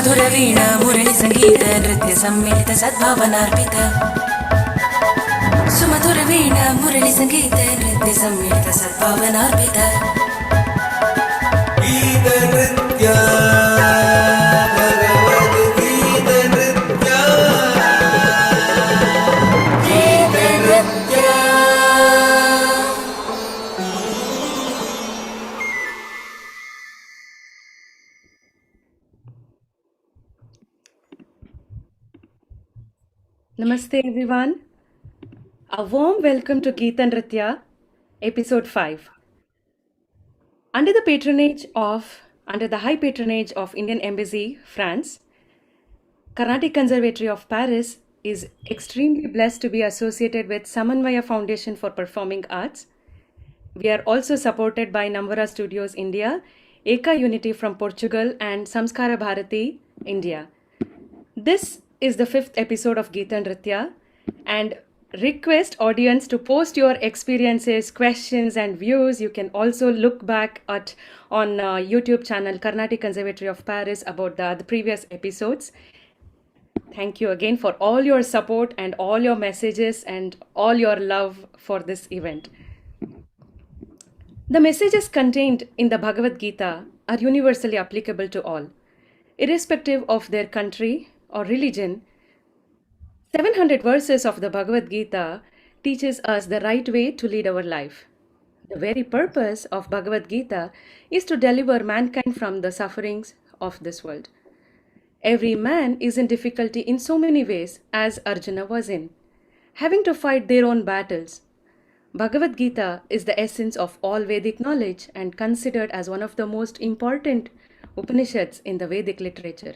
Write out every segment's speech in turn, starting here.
सुमधुर वीणा मुरली संगीत नृत्य सम्मिलित सद्भावनार्पित सुमधुर वीणा मुरली संगीत नृत्य सम्मिलित सद्भावनार्पित गीत नृत्य भगवद् गीत नृत्य गीत नृत्य Namaste everyone. A warm welcome to GITA-NRITYA, episode 5. Under the high patronage of Indian Embassy, France, Carnatic Conservatory of Paris is extremely blessed to be associated with Samanvay Foundation for Performing Arts. We are also supported by NamVara Studios India, EKA Unity from Portugal, and Samskaara Bharathi, India. This is the 5th episode of GITA-NRITYA, and request audience to post your experiences, questions and views. You can also look back on YouTube channel Carnatic Conservatory of Paris about the previous episodes. Thank you again for all your support and all your messages and all your love for this event. The messages contained in the Bhagavad Gita are universally applicable to all, irrespective of their country or religion. 700 verses of the Bhagavad Gita teaches us the right way to lead our life. The very purpose of Bhagavad Gita is to deliver mankind from the sufferings of this world. Every man is in difficulty in so many ways, as Arjuna was in, having to fight their own battles. Bhagavad Gita is the essence of all Vedic knowledge and considered as one of the most important Upanishads in the Vedic literature.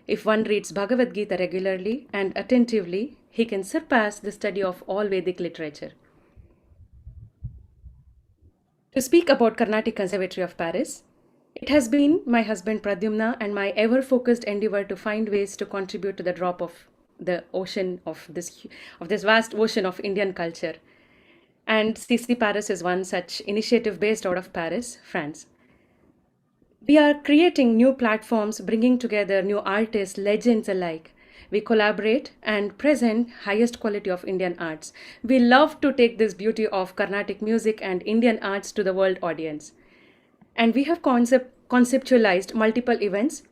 If one reads Bhagavad Gita regularly and attentively, he can surpass the study of all Vedic literature. To speak about Carnatic Conservatory of Paris, it has been my husband Pradyumna and my ever-focused endeavor to find ways to contribute to the drop of the ocean of this vast ocean of Indian culture. And CC Paris is one such initiative based out of Paris, France. We are creating new platforms, bringing together new artists, legends alike. We collaborate and present highest quality of Indian arts. We love to take this beauty of Carnatic music and Indian arts to the world audience. And we have conceptualized multiple events: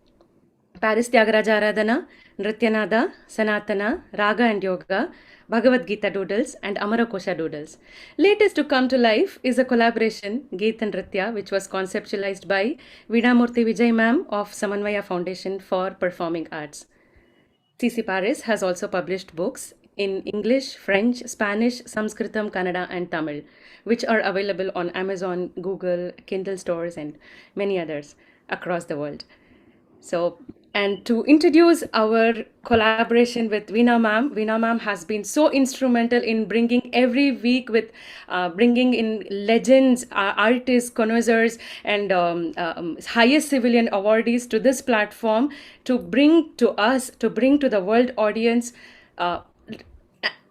Paris Tyagaraja Aradhana, Nrityanada, Sanatana, Raga and Yoga, Bhagavad Gita doodles and Amarakosha doodles. Latest to come to life is a collaboration, GITA-NRITYA, which was conceptualized by Veena Murthy Vijay ma'am of Samanvay Foundation for Performing Arts. CC Paris has also published books in English, French, Spanish, Sanskritam, Kannada and Tamil, which are available on Amazon, Google, Kindle stores and many others across the world. And to introduce our collaboration with Veena ma'am has been so instrumental in bringing every week with bringing in legends, artists, connoisseurs, and highest civilian awardees to this platform to bring to the world audience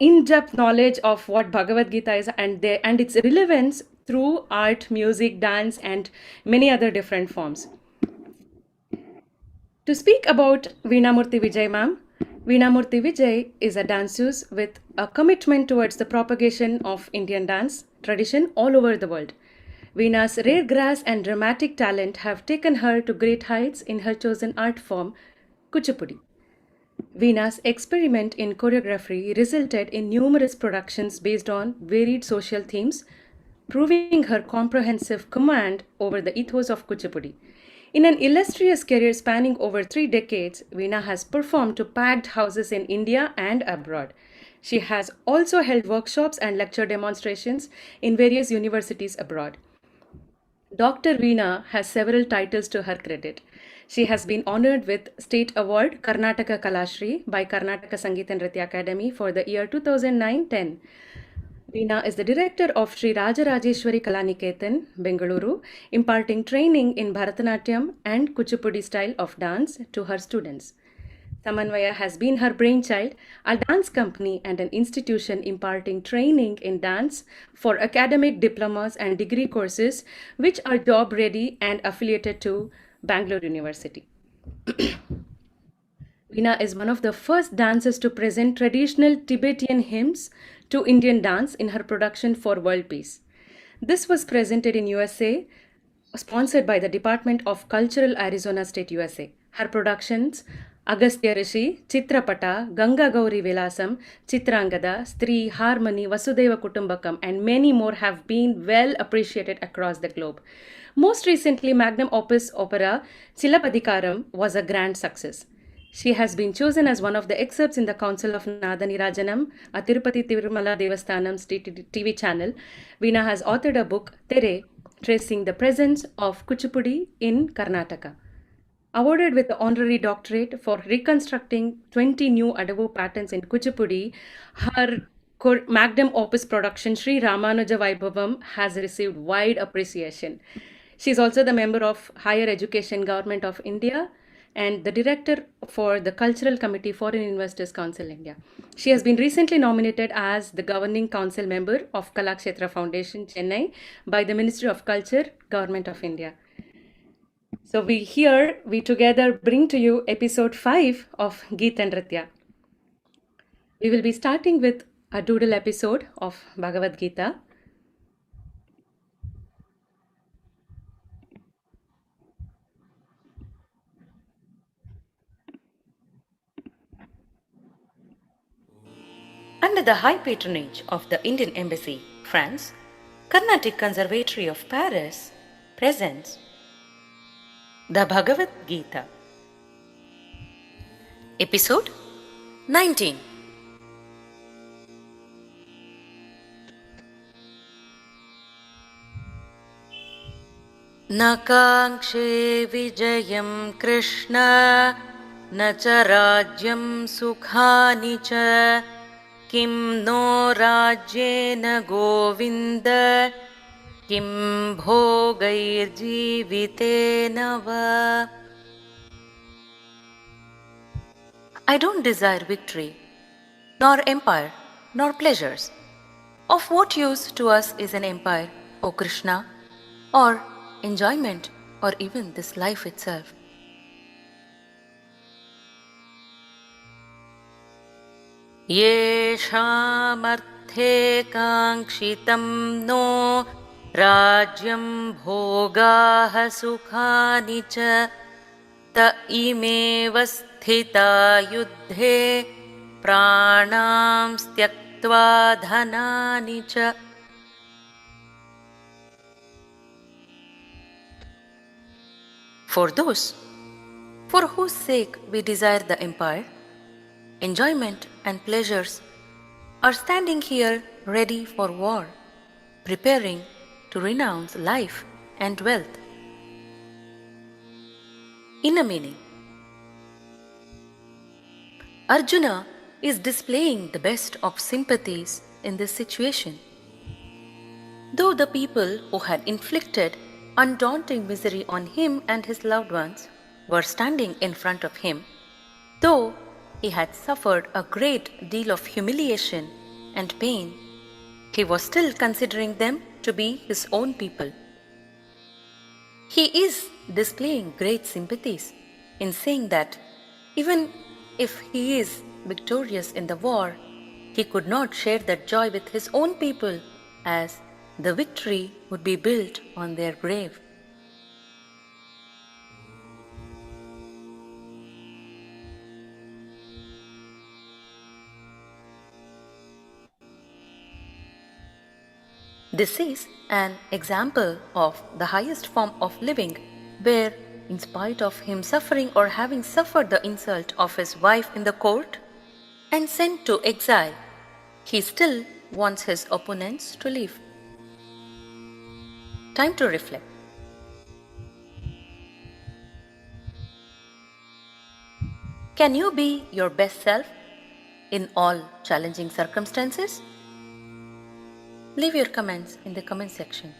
in-depth knowledge of what Bhagavad Gita is and its relevance through art, music, dance, and many other different forms. To speak about Veena Murthy Vijay ma'am, Veena Murthy Vijay is a danseuse with a commitment towards the propagation of Indian dance tradition all over the world. Veena's rare grace and dramatic talent have taken her to great heights in her chosen art form, Kuchipudi. Veena's experiment in choreography resulted in numerous productions based on varied social themes, proving her comprehensive command over the ethos of Kuchipudi. In an illustrious career spanning over 3 decades, Veena has performed to packed houses in India and abroad. She has also held workshops and lecture demonstrations in various universities abroad. Dr. Veena has several titles to her credit. She has been honored with State Award Karnataka Kalashri by Karnataka Sangeeta-NRITYA Academy for the year 2009-10. Veena is the director of Sri Rajarajeshwari Kalaniketan, Bengaluru, imparting training in Bharatanatyam and Kuchipudi style of dance to her students. Samanvaya has been her brainchild, a dance company and an institution imparting training in dance for academic diplomas and degree courses, which are job ready and affiliated to Bangalore University. Veena is one of the first dancers to present traditional Tibetan hymns to Indian dance in her production for World Peace. This was presented in USA, sponsored by the Department of Cultural, Arizona State, USA. Her productions Agastya Rishi, Chitrapata, Ganga Gauri Vilasam, Chitrangada, Stri, Harmony, Vasudeva Kutumbakam, and many more have been well appreciated across the globe. Most recently, magnum opus opera Chilapadikaram was a grand success. She has been chosen as one of the excerpts in the Council of Nadanirajanam, a Tirupati Tirumala Devasthanam's TV channel. Veena has authored a book, Tere, tracing the presence of Kuchipudi in Karnataka. Awarded with the honorary doctorate for reconstructing 20 new Adavu patterns in Kuchipudi, her magnum opus production Sri Ramanuja Vaibhavam has received wide appreciation. She is also the member of Higher Education Government of India and the director for the Cultural Committee Foreign Investors Council India. She has been recently nominated as the governing council member of Kalakshetra Foundation, Chennai, by the Ministry of Culture, Government of India. So we together bring to you episode 5 of GITA-NRITYA. We will be starting with a doodle episode of Bhagavad Gita. Under the high patronage of the Indian Embassy, France, Carnatic Conservatory of Paris presents the Bhagavad Gita. Episode 19. न काङ्क्षे विजयं कृष्ण न च राज्यं सुखानि च किं no राज्येन Govind किं भोगैर्जीवितेन वा. I don't desire victory, nor empire, nor pleasures. Of what use to us is an empire, O Krishna, or enjoyment, or even this life itself? येषामर्थे काङ्क्षितं नो राज्यं भोगाः सुखानि च त इमेव स्थिता युद्धे प्राणां त्यक्त्वा धनानि च. For those for whose sake we desire the empire, enjoyment and pleasures are standing here ready for war, preparing to renounce life and wealth. Inner meaning. Arjuna is displaying the best of sympathies in this situation. Though the people who had inflicted undaunting misery on him and his loved ones were standing in front of him, though he had suffered a great deal of humiliation and pain, he was still considering them to be his own people. He is displaying great sympathies in saying that even if he is victorious in the war, he could not share that joy with his own people, as the victory would be built on their grave. This is an example of the highest form of living, where, in spite of him suffering or having suffered the insult of his wife in the court and sent to exile, he still wants his opponents to live. Time to reflect. Can you be your best self in all challenging circumstances? Leave your comments in the comment section.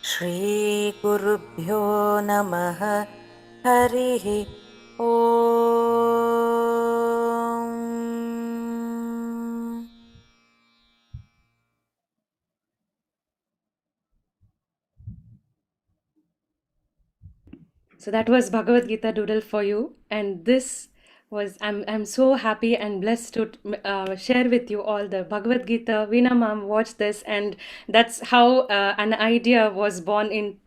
Shri Gurubhyo Namaha Harihi Om. So that was Bhagavad Gita doodle for you, and this was I'm so happy and blessed to share with you all the Bhagavad Gita. Veena ma'am watched this, and that's how an idea was born in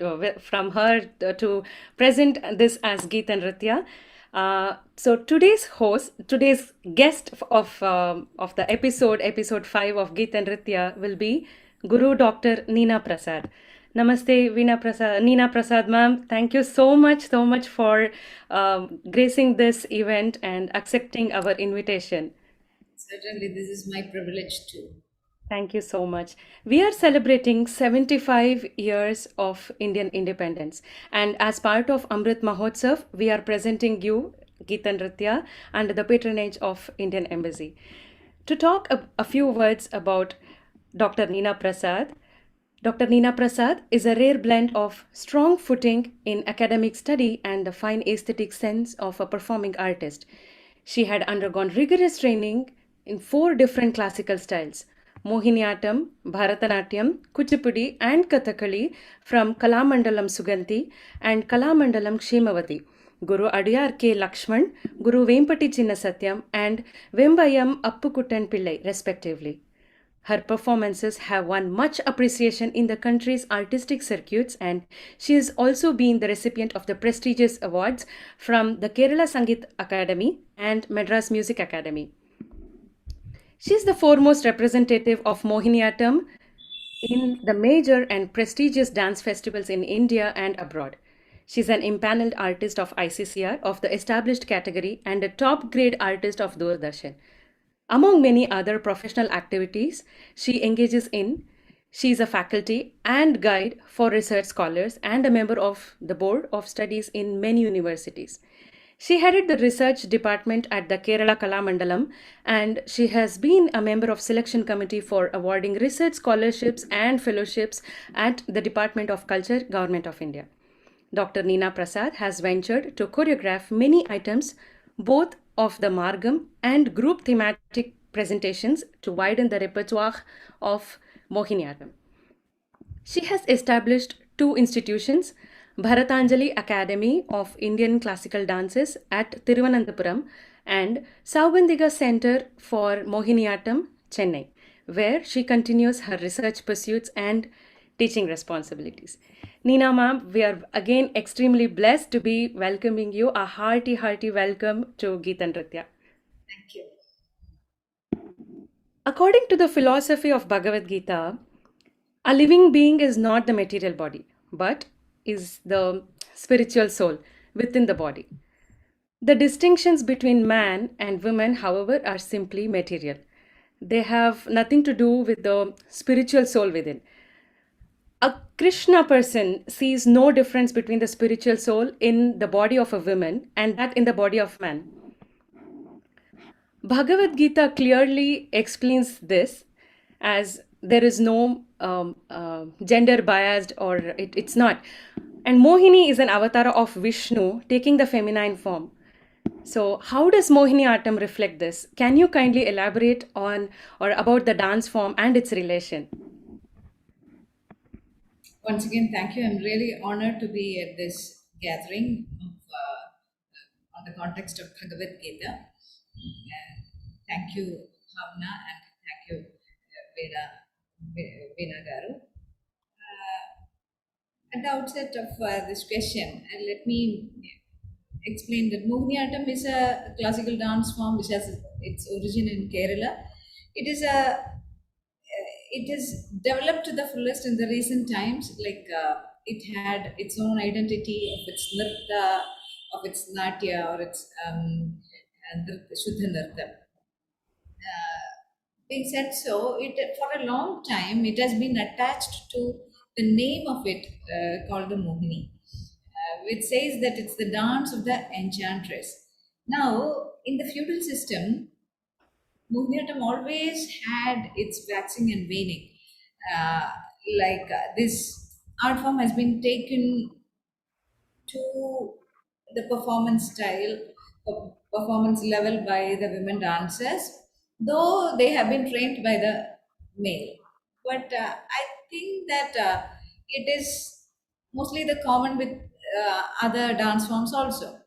from her to present this as Gita-NRITYA. So today's guest of the episode 5 of Gita-NRITYA will be Guru Dr. Neena Prasad. Namaste, Neena Prasad, ma'am. Thank you so much for gracing this event and accepting our invitation. Certainly, this is my privilege too. Thank you so much. We are celebrating 75 years of Indian independence, and as part of Amrit Mahotsav, we are presenting you Gita-NRITYA under the patronage of Indian Embassy. To talk a few words about Dr. Neena Prasad, Dr. Neena Prasad is a rare blend of strong footing in academic study and the fine aesthetic sense of a performing artist. She had undergone rigorous training in 4 different classical styles: Mohiniyattam, Bharatanatyam, Kuchipudi, and Kathakali from Kalamandalam Suganti and Kalamandalam Kshemavati, Guru Adiyar K. Lakshman, Guru Vempati Chinna Satyam, and Vembayam Appukuttan Pillai, respectively. Her performances have won much appreciation in the country's artistic circuits, and she has also been the recipient of the prestigious awards from the Kerala Sangeet Academy and Madras Music Academy. She is the foremost representative of Mohiniyattam in the major and prestigious dance festivals in India and abroad. She is an impaneled artist of ICCR of the established category and a top grade artist of Doordarshan. Among many other professional activities she engages in, she is a faculty and guide for research scholars and a member of the Board of Studies in many universities. She headed the research department at the Kerala Kalamandalam, and she has been a member of selection committee for awarding research scholarships and fellowships at the Department of Culture, Government of India. Dr. Neena Prasad has ventured to choreograph many items, both of the Margam and group thematic presentations, to widen the repertoire of Mohiniyattam. She has established 2 institutions: Bharatanjali Academy of Indian Classical Dances at Thiruvananthapuram and Saugandiga Center for Mohiniyattam, Chennai, where she continues her research pursuits and teaching responsibilities. Neena ma'am, we are again extremely blessed to be welcoming you. A hearty welcome to Gita-NRITYA. Thank you. According to the philosophy of Bhagavad Gita, a living being is not the material body, but is the spiritual soul within the body. The distinctions between man and woman, however, are simply material. They have nothing to do with the spiritual soul within. A Krishna person sees no difference between the spiritual soul in the body of a woman and that in the body of man. Bhagavad Gita clearly explains this as there is no gender biased, or it's not. And Mohini is an avatar of Vishnu taking the feminine form. So how does Mohiniyattam reflect this? Can you kindly elaborate on or about the dance form and its relation? Once again, thank you. I'm really honored to be at this gathering on the context of Bhagavad Gita. Thank you, Bhavana, and thank you, Veena Garu. At the outset of this question, let me explain that Mohiniyattam is a classical dance form which has its origin in Kerala. It is developed to the fullest in the recent times. It had its own identity of its nritta, of its natya, or its Shuddha nritta. Being said so, it for a long time it has been attached to the name of it called the Mohini, which says that it's the dance of the enchantress. Now, in the feudal system, Mohiniyattam always had its waxing and waning. This art form has been taken to the performance style, performance level by the women dancers, though they have been trained by the male. But I think that it is mostly the common with other dance forms also.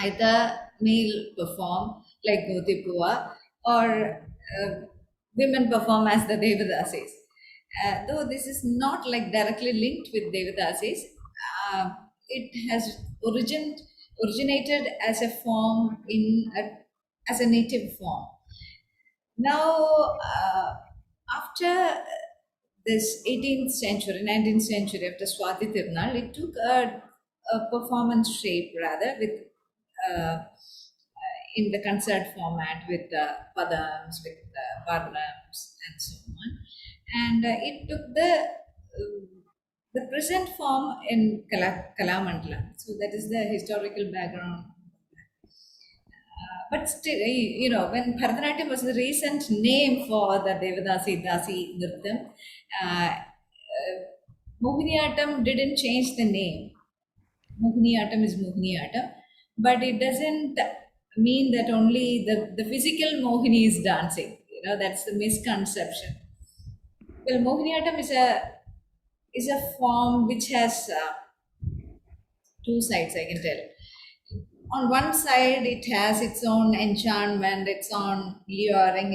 Either male perform like Gotipua or women perform as the Devadasis. Though this is not like directly linked with Devadasis, it has originated as a form as a native form. Now, after this 18th century, 19th century, after Swati Tirunal, it took a performance shape rather with in the concert format with the padams, with the varnams, and so on. And it took the present form in Kalamandala. So that is the historical background. But still, when Bharatanatyam was the recent name for the Devadasi Dasi Nrityam, Mohiniyattam didn't change the name. Mohiniyattam is Mohiniyattam, but it doesn't mean that only the physical Mohini is dancing. That's the misconception. Well, Mohiniyattam is a form which has two sides, I can tell. On one side, it has its own enchantment, its own luring,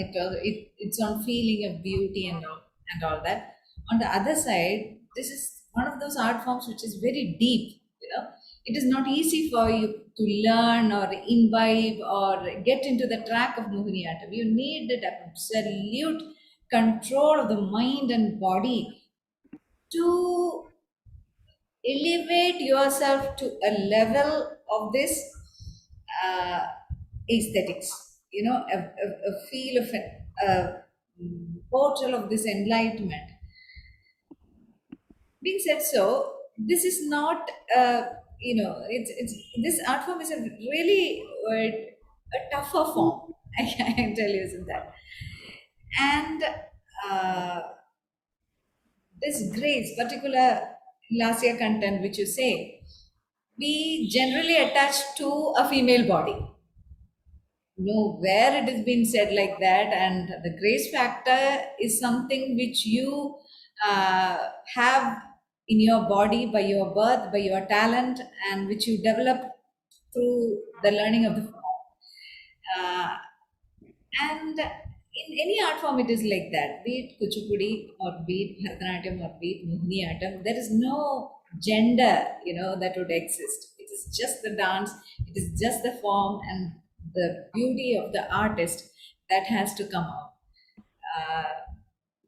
its own feeling of beauty and all that. On the other side, this is one of those art forms which is very deep. It is not easy for you to learn or imbibe or get into the track of Mohiniyattam. You need that absolute control of the mind and body to elevate yourself to a level of this aesthetics, a feel of a portal of this enlightenment. Being said so, this is not, it's this art form is a really a tougher form. I can tell you, isn't that? And uh, this grace, particular Lasya content, which you say, we generally attach to a female body. Where it has been said like that, and the grace factor is something which you have in your body by your birth, by your talent, and which you develop through the learning of the form. And in any art form, it is like that. Be it Kuchipudi or be it Bharatanatyam or be it Mohiniyattam, there is no gender, that would exist. It is just the dance. It is just the form and the beauty of the artist that has to come out.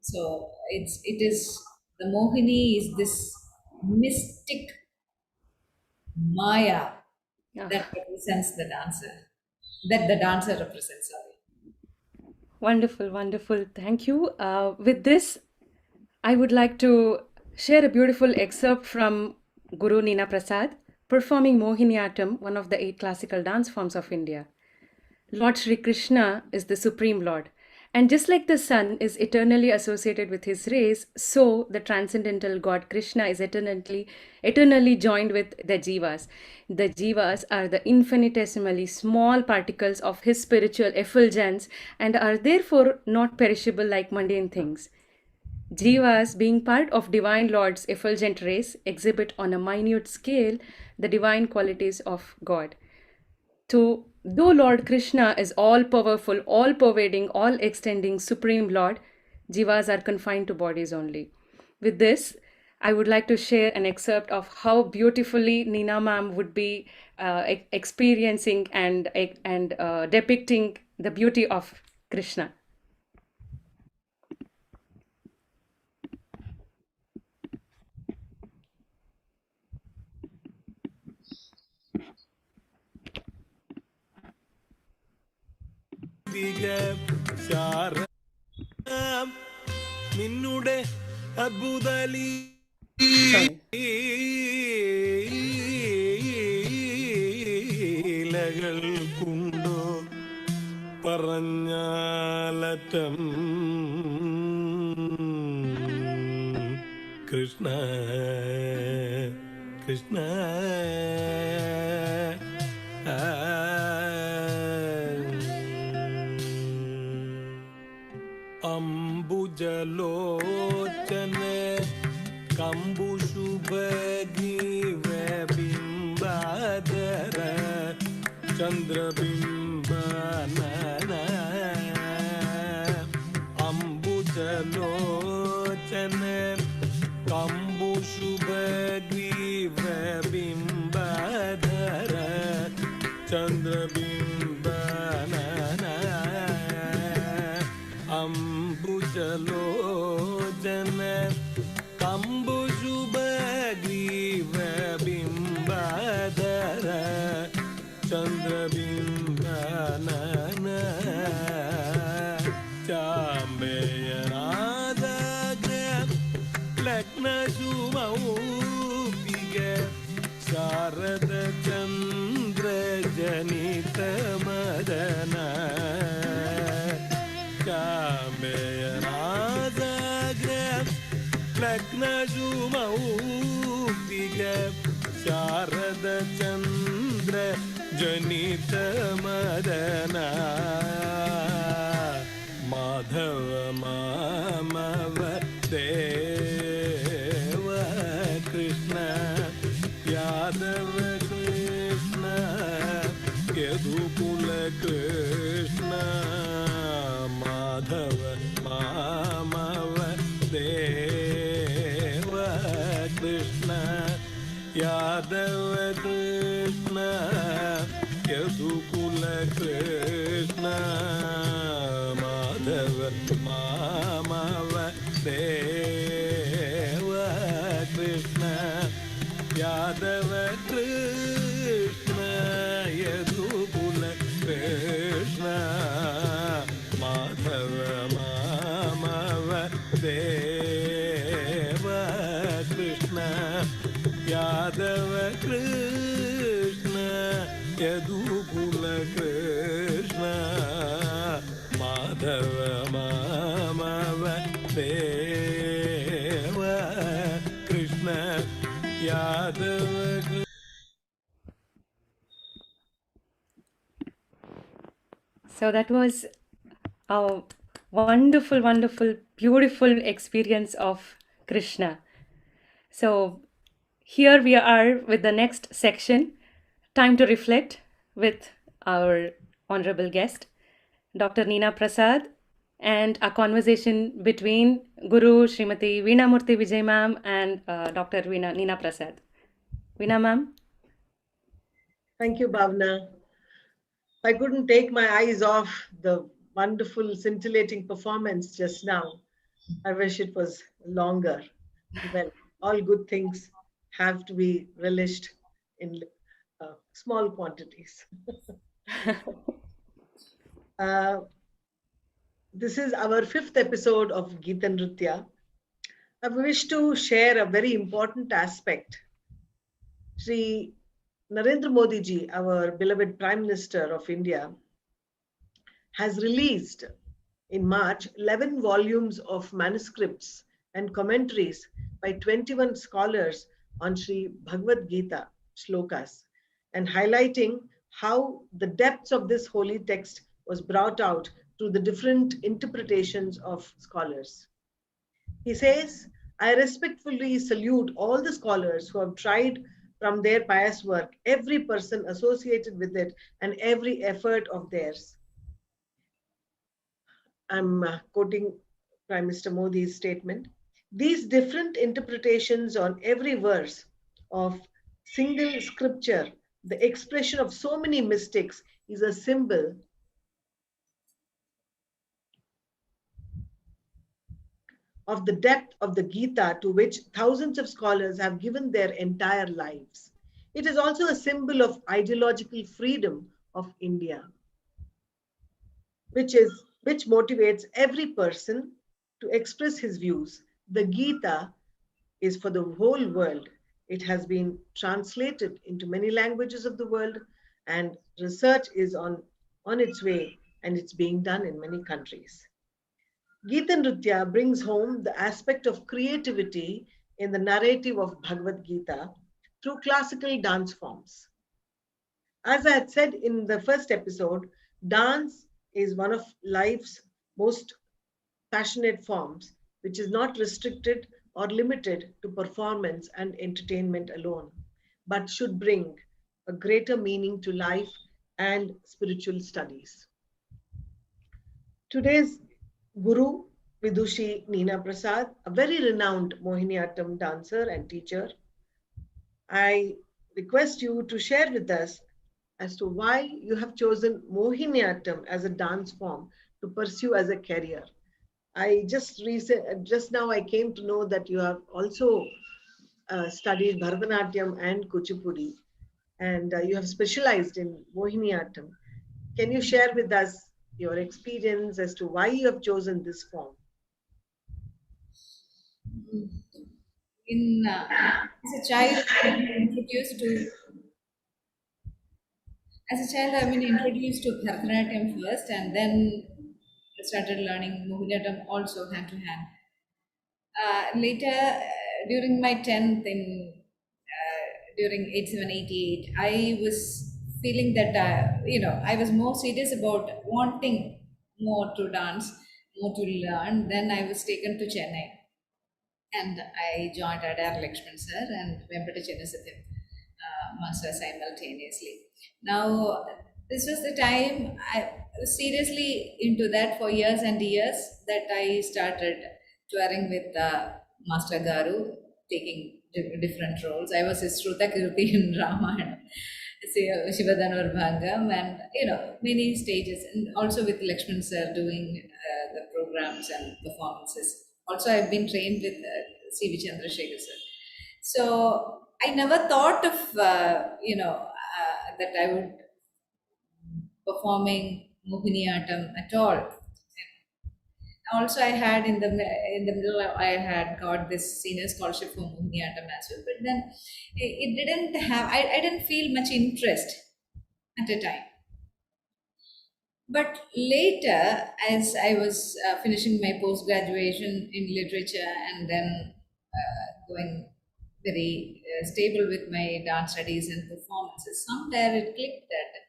So it is the Mohini is this mystic Maya that represents the dancer, that the dancer represents. Sorry. Wonderful, wonderful. Thank you. With this, I would like to share a beautiful excerpt from Guru Neena Prasad performing Mohiniyattam, one of the 8 classical dance forms of India. Lord Sri Krishna is the Supreme Lord. And just like the sun is eternally associated with his rays, so the transcendental God Krishna is eternally joined with the jivas. The jivas are the infinitesimally small particles of his spiritual effulgence and are therefore not perishable like mundane things. Jivas, being part of Divine Lord's effulgent race, exhibit on a minute scale the divine qualities of God. Though Lord Krishna is all-powerful, all-pervading, all-extending Supreme Lord, jivas are confined to bodies only. With this, I would like to share an excerpt of how beautifully Neena ma'am would be experiencing and depicting the beauty of Krishna. നിന്നുടെ അത്ഭുതലീ ലകൾ കൊണ്ടോ പറഞ്ഞാലറ്റം കൃഷ്ണ കൃഷ്ണ അംബുജലോചന कम्बुशुभग्रीवबिम्बाधर चन्द्रबिम्बानन अम्बुजलोचन कम्बुशुभग्रीवबिम्बाधर चन्द्रबिम्बानन अम्बुजलोचन कम्बुशुभग्रीवबिम्बाधर चन्द्रबिम्बानन चाम्बेयनादग्र लग्नशुभौपिग शारदचन्द्रजनितमदन चाम्बेयनादग्र लग्नशुभौपिग शारदचन्द्रजनितमदन माधव मामव देव कृष्ण यादव कृष्ण यदुकुल कृष्ण माधव मामव देव कृष्ण यादव कृष्ण यदुकुल कृष्ण माधव मामव देव कृष्ण यादव कृष्ण यदुकुल कृष्ण माधव मामव देव कृष्ण यादव कृष्ण यदुकुल कृष्ण माधव मामव देव Krishna Yadav Krishna. So that was a wonderful, wonderful, beautiful experience of Krishna. So here we are with the next section, Time to Reflect, with our honorable guest, Dr. Neena Prasad, and a conversation between Guru Srimati Veena Murthy Vijay ma'am and Dr. Neena Prasad. Veena ma'am. Thank you, Bhavana. I couldn't take my eyes off the wonderful, scintillating performance just now. I wish it was longer. Well, all good things have to be relished in small quantities. This is our 5th episode of GITA-NRITYA. I wish to share a very important aspect. Sri Narendra Modi ji, our beloved Prime Minister of India, has released in March 11 volumes of manuscripts and commentaries by 21 scholars on Sri Bhagavad Gita shlokas, and highlighting how the depths of this holy text was brought out through the different interpretations of scholars. He says, I respectfully salute all the scholars who have tried from their pious work, every person associated with it, and every effort of theirs. I'm quoting Prime Minister Modi's statement. These different interpretations on every verse of single scripture, the expression of so many mystics, is a symbol of the depth of the Gita, to which thousands of scholars have given their entire lives. It is also a symbol of ideological freedom of India, which motivates every person to express his views. The Gita is for the whole world. It has been translated into many languages of the world, and research is on its way, and it's being done in many countries. GITA-NRITYA brings home the aspect of creativity in the narrative of Bhagavad Gita through classical dance forms. As I had said in the first episode, dance is one of life's most passionate forms, which is not restricted or limited to performance and entertainment alone, but should bring a greater meaning to life and spiritual studies. Today's Guru Vidushi Neena Prasad, a very renowned Mohiniyattam dancer and teacher, I request you to share with us as to why you have chosen Mohiniyattam as a dance form to pursue as a career. Just now I came to know that you have also studied Bharatanatyam and Kuchipudi, and you have specialized in Mohiniyattam. Can you share with us your experience as to why you have chosen this form? As a child, I've been introduced to Bharatanatyam first, and then I started learning Mohiniyattam also hand to hand. Later, during my 10th during 87, 88, I was feeling that, I was more serious about wanting more to dance, more to learn. Then I was taken to Chennai and I joined Adar Lakshman sir and Vempata Chennasatham master simultaneously. Now, this was the time I was seriously into that for years and years that I started touring with Master Garu, taking different roles. I was his Shruta Kirti in Ramayana, Shivadanur Bhangam, and many stages, and also with Lakshman sir doing the programs and performances. Also, I've been trained with C.V. Chandrasekhar sir. So I never thought of that I would performing Mohiniyattam at all. Also, I had in the middle, I had got this senior scholarship for Mohiniyattam as well. But then it didn't have. I didn't feel much interest at the time. But later, as I was finishing my post graduation in literature and then going very stable with my dance studies and performances, somewhere it clicked that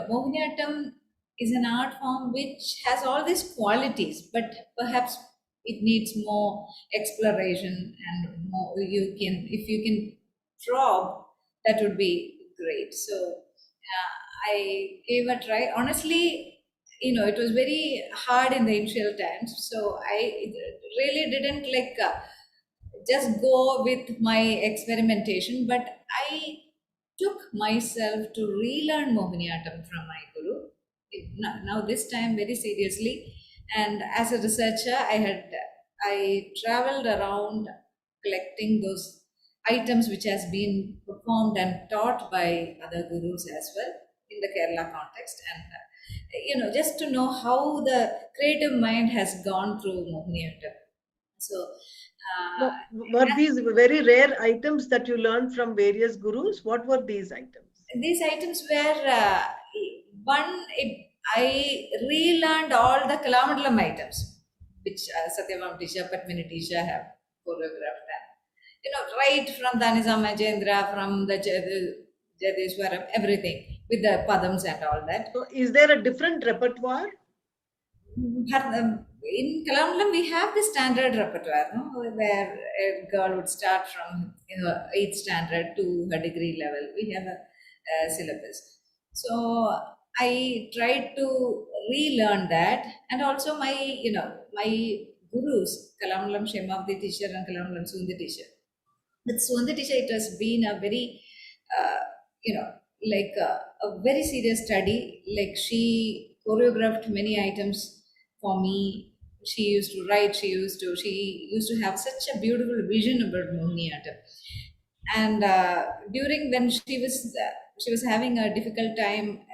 Mohiniyattam is an art form which has all these qualities, but perhaps it needs more exploration and more. If you can probe, that would be great. So I gave a try. Honestly, it was very hard in the initial times. So I really didn't just go with my experimentation, but I took myself to relearn Mohiniyattam from my guru. Now this time very seriously, and as a researcher, I traveled around collecting those items which has been performed and taught by other gurus as well in the Kerala context, and just to know how the creative mind has gone through Mohiniyattam. So. Now, were these very rare items that you learned from various gurus? What were these items? These items were I relearned all the Kalamandalam items, which Satyavam teacher, Padmini teacher have choreographed. Right from Danisa Majendra, from the Jadeswaram, everything with the padams and all that. So, is there a different repertoire? In Kalamandalam, we have the standard repertoire, where a girl would start from 8th standard to her degree level. We have a syllabus. So I tried to relearn that, and also my gurus, Kalamandalam Shemavdi teacher and Kalamandalam Sundi teacher. With Sundi teacher, it has been a very, a very serious study. Like, she choreographed many items for me. She used to write. She used to have such a beautiful vision about Mohiniyattam. And during when she was having a difficult time,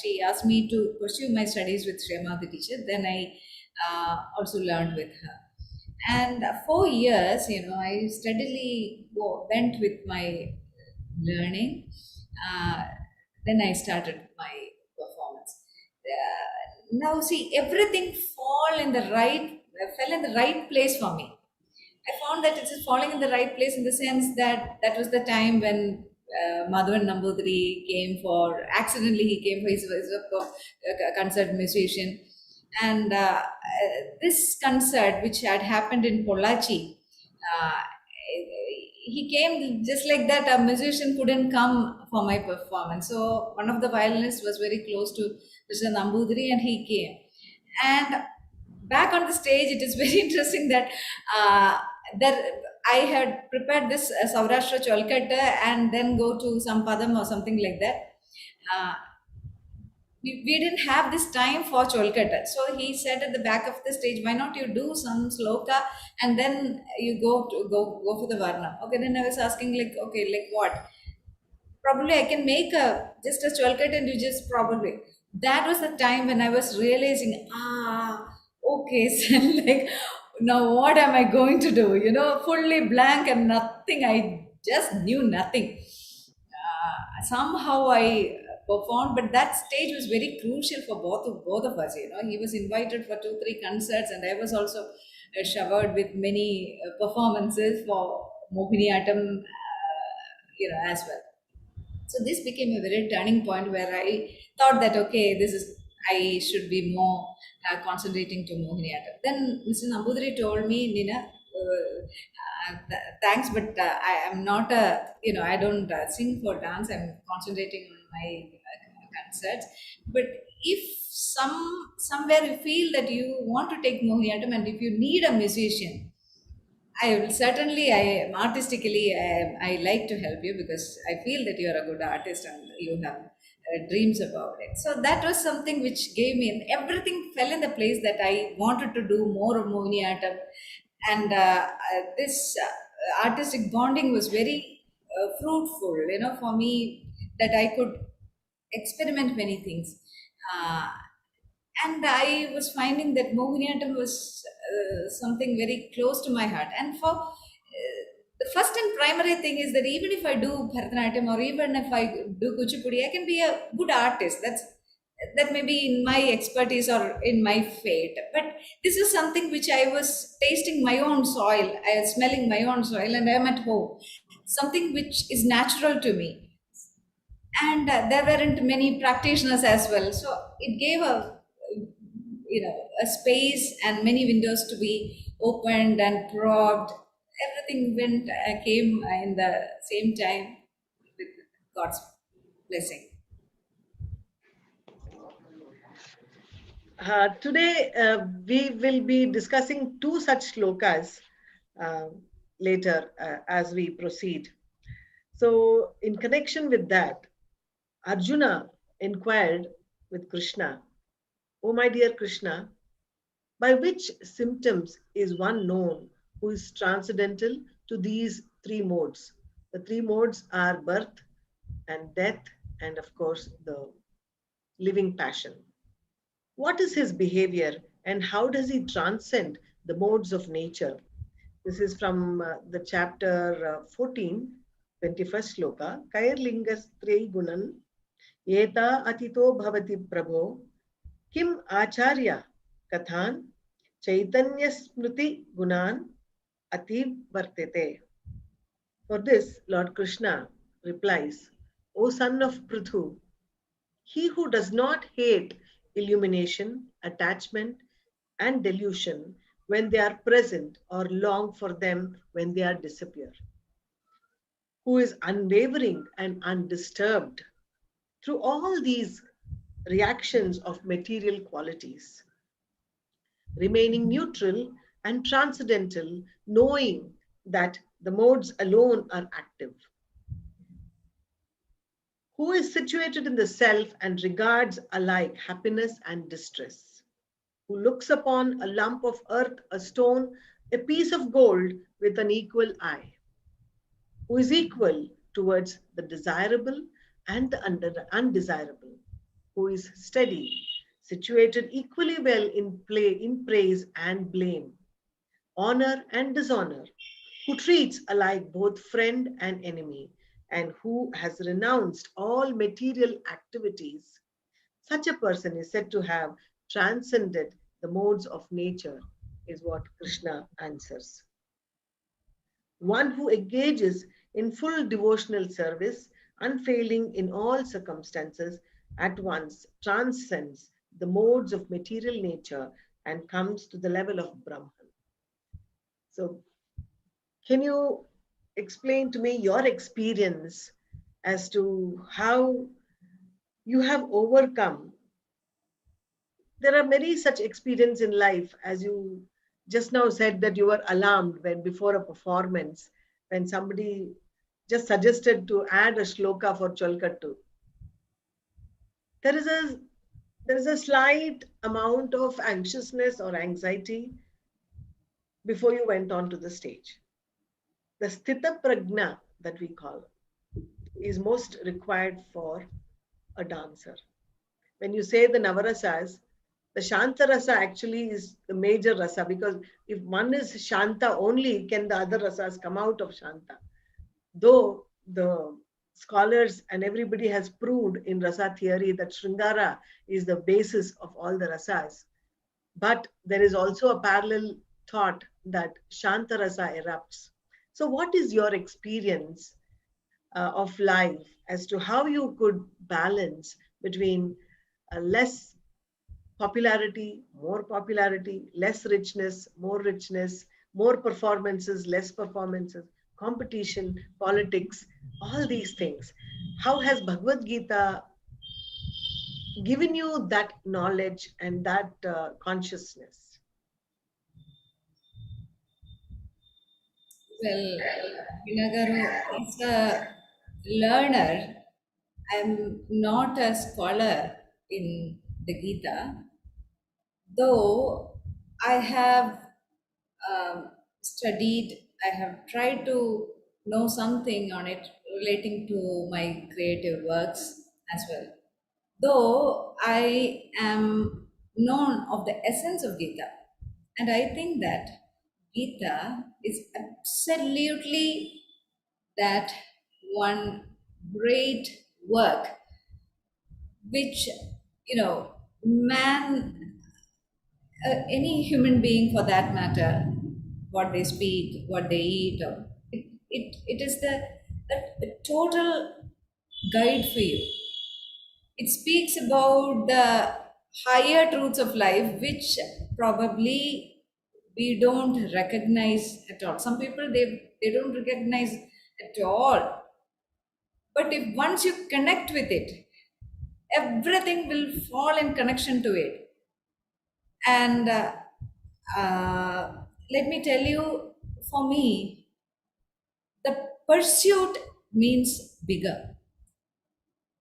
she asked me to pursue my studies with Shema, the teacher. Then I also learned with her. And 4 years, I steadily went with my learning. Then I started my performance. Now, see, everything fell in the right place for me. I found that it is falling in the right place in the sense that that was the time when Madhavan Nambudiri accidentally he came for his a concert musician. And this concert, which had happened in Pollachi, Uh, he came just like that. A musician couldn't come for my performance. So one of the violinists was very close to Mr. Nambudiri and he came. And back on the stage, it is very interesting that uh, that I had prepared this Saurashtra Cholkatta and then go to some Padam or something like that. Uh, we didn't have this time for Cholkata. So he said at the back of the stage, why not you do some sloka and then you go for the Varna. Okay, then I was asking like, okay, like what? Probably I can make a just a Cholkata and you just probably. That was the time when I was realizing, okay, so like now what am I going to do? Fully blank and nothing. I just knew nothing. Somehow I performed, but that stage was very crucial for both of us. He was invited for 2 3 concerts, and I was also showered with many performances for Mohiniyattam, as well. So this became a very turning point where I thought that okay, this is I should be more concentrating to Mohiniyattam. Then Mr. Nambudiri told me, Nina, thanks, but I am not I don't sing for dance. I'm concentrating on my concerts. But if somewhere you feel that you want to take Mohiniyattam and if you need a musician, I will certainly, artistically, I like to help you because I feel that you are a good artist and you have dreams about it. So that was something which gave me, and everything fell in the place that I wanted to do more of Mohiniyattam. And this artistic bonding was very fruitful, for me, that I could experiment many things. Uh, and I was finding that Mohiniyattam was something very close to my heart. And for the first and primary thing is that even if I do Bharatanatyam or even if I do Kuchipudi, I can be a good artist. That may be in my expertise or in my fate. But this is something which I was tasting my own soil, I was smelling my own soil, and I am at home. Something which is natural to me. And there weren't many practitioners as well. So it gave a space and many windows to be opened and probed. Everything came in the same time with God's blessing. Today, we will be discussing two such shlokas uh, later as we proceed. So, in connection with that, Arjuna inquired with Krishna, "Oh, my dear Krishna, by which symptoms is one known who is transcendental to these three modes?" The three modes are birth and death, and of course, the living passion. What is his behavior and how does he transcend the modes of nature? This is from the chapter 14, 21st sloka. Kairlingas trei gunan eta atito bhavati prabho kim acharya kathan chaitanya smriti gunan ati vartete. For this, Lord Krishna replies, O son of Prithu, he who does not hate illumination, attachment, and delusion when they are present or long for them when they are disappear, who is unwavering and undisturbed through all these reactions of material qualities, remaining neutral and transcendental, knowing that the modes alone are active, who is situated in the self and regards alike happiness and distress, who looks upon a lump of earth, a stone, a piece of gold with an equal eye, who is equal towards the desirable and the undesirable, who is steady, situated equally well in praise and blame, honor and dishonor, who treats alike both friend and enemy, and who has renounced all material activities. Such a person is said to have transcended the modes of nature, is what Krishna answers. One who engages in full devotional service, unfailing in all circumstances, at once transcends the modes of material nature and comes to the level of Brahman. So, Can you explain to me your experience as to how you have overcome? There are many such experience in life, as you just now said that you were alarmed when before a performance, when somebody just suggested to add a shloka for Cholkattu. There is a there is a slight amount of anxiousness or anxiety before you went on to the stage. The sthita prajna that we call is most required for a dancer. When you say the navarasas, the shanta rasa actually is the major rasa, because if one is shanta only, can the other rasas come out of shanta? Though the scholars and everybody has proved in rasa theory that Shringara is the basis of all the rasas, but there is also a parallel thought that shanta rasa erupts. So, what is your experience of life as to how you could balance between less popularity, less richness, more performances, less performances, competition, politics, all these things? How has Bhagavad Gita given you that knowledge and that consciousness? Well, Vinagaru, as a learner, I'm not a scholar in the Gita, though I have studied, I have tried to know something on it relating to my creative works as well. Though I am known of the essence of Gita, and I think that Gita is absolutely that one great work which, man, any human being for that matter, what they speak, what they eat, it is a total guide for you. It speaks about the higher truths of life, which probably we don't recognize at all. Some people, they don't recognize at all. But if once you connect with it, everything will fall in connection to it. And let me tell you, for me, the pursuit means bigger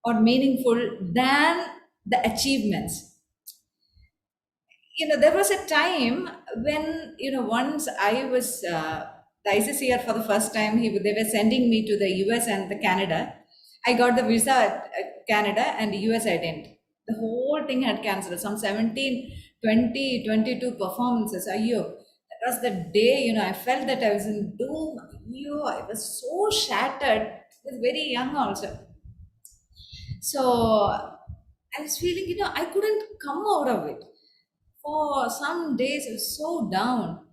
or meaningful than the achievements. There was a time when, once I was the ICCR for the first time, they were sending me to the US and the Canada. I got the visa at Canada, and the US I didn't. The whole thing had cancelled. Some 17, 20, 22 performances. Ayyo, that was the day, I felt that I was in doom. Ayyo, I was so shattered. I was very young also. So I was feeling, I couldn't come out of it. For some days, I was so down.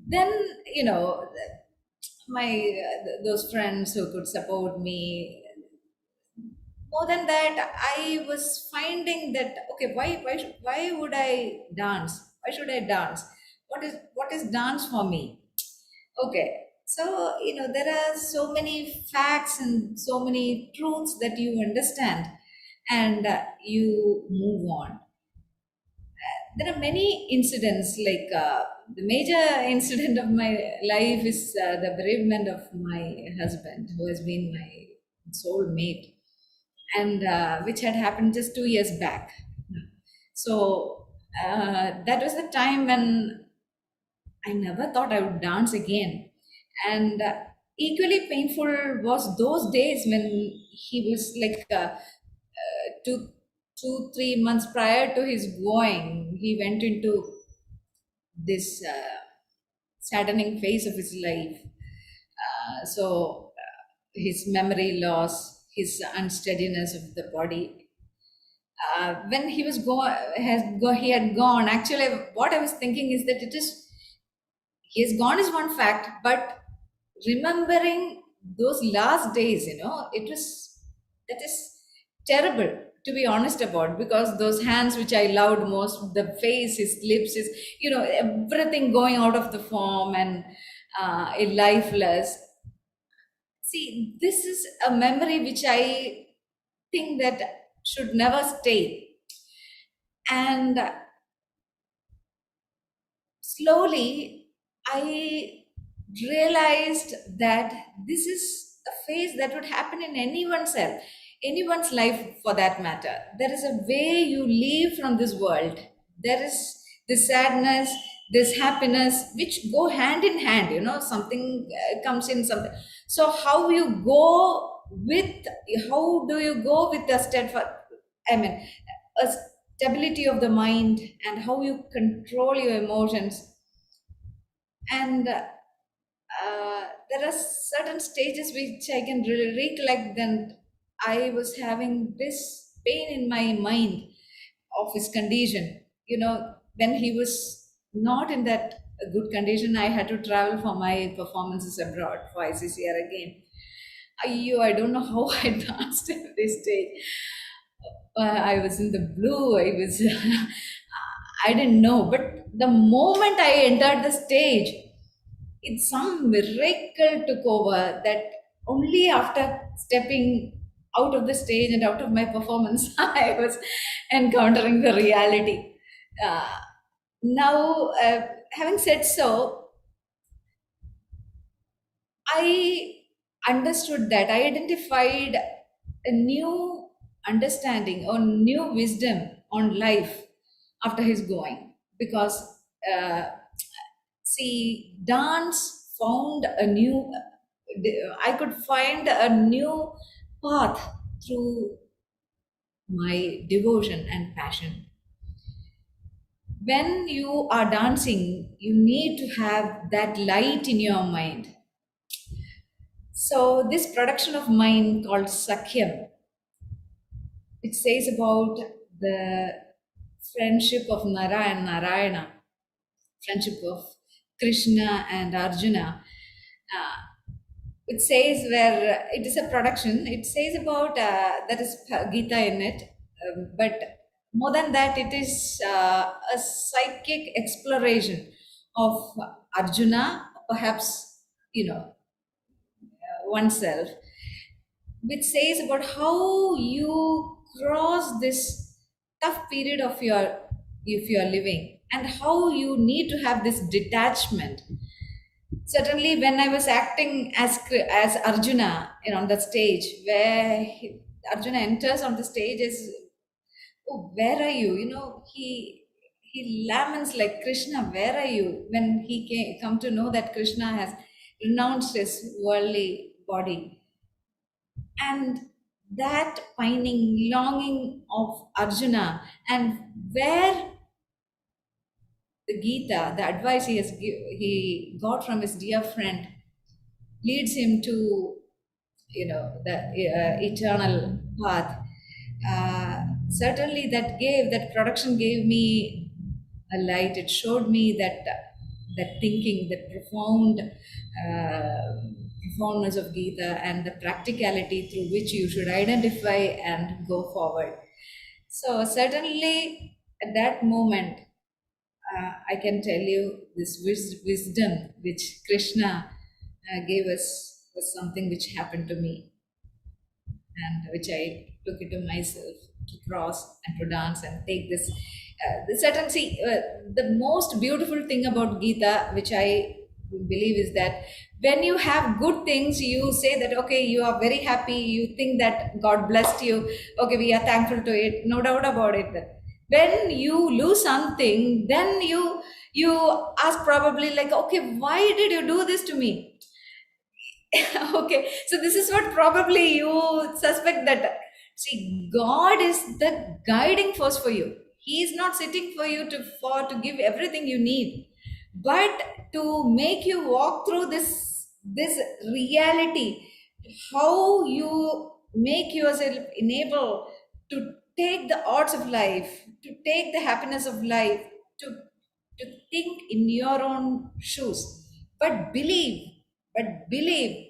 Then, my those friends who could support me. More than that, I was finding that, okay, why would I dance? Why should I dance? What is dance for me? Okay, so there are so many facts and so many truths that you understand, and you move on. There are many incidents, like the major incident of my life is the bereavement of my husband, who has been my soul mate, and which had happened just 2 years back. So that was the time when I never thought I would dance again. And equally painful was those days when he was like two, 3 months prior to his going, he went into this saddening phase of his life. So his memory loss, his unsteadiness of the body. When he was he had gone. Actually, what I was thinking is that he has gone is one fact, but remembering those last days, that is terrible to be honest about, because those hands which I loved most, the face, his lips, everything going out of the form, and lifeless. See, this is a memory which I think that should never stay. And slowly, I realized that this is a phase that would happen in anyone's life for that matter. There is a way you leave from this world. There is this sadness, this happiness, which go hand in hand. Something comes in something. So how do you go with the steadfast? I mean, a stability of the mind and how you control your emotions. And there are certain stages which I can recollect. Then I was having this pain in my mind of his condition. When he was not in that good condition, I had to travel for my performances abroad for ICCR again. I don't know how I danced at this stage. I was in the blue. I didn't know. But the moment I entered the stage, it's some miracle took over that only after stepping out of the stage and out of my performance, I was encountering the reality. Now, having said so, I understood that I identified a new understanding or new wisdom on life after his going, because see, dance found a new, I could find a new path through my devotion and passion. When you are dancing, you need to have that light in your mind. So this production of mine called Sakhyam, it says about the friendship of Nara and Narayana, friendship of Krishna and Arjuna. It says where it is a production, it says about that is Gita in it, but more than that, it is a psychic exploration of Arjuna, perhaps, oneself, which says about how you cross this tough period of your if you are living, and how you need to have this detachment. Certainly, when I was acting as Arjuna, on the stage, where Arjuna enters on the stage as, oh, where are you? He laments like, Krishna, where are you? When he come to know that Krishna has renounced his worldly body, and that pining, longing of Arjuna, and where the Gita, the advice he got from his dear friend, leads him to, the eternal path. Certainly, that production gave me a light. It showed me that thinking, that profoundness of Gita, and the practicality through which you should identify and go forward. So certainly, at that moment, I can tell you this wisdom which Krishna gave us was something which happened to me, and which I took into myself to cross and to dance and take this. The most beautiful thing about Gita, which I believe, is that when you have good things, you say that, okay, you are very happy, you think that God blessed you, okay, we are thankful to it, no doubt about it. When you lose something, then you ask probably like, okay, why did you do this to me? Okay, so this is what probably you suspect, that see, God is the guiding force for you. He is not sitting for you to give everything you need, but to make you walk through this reality, how you make yourself enable to take the odds of life, to take the happiness of life, to to think in your own shoes, but believe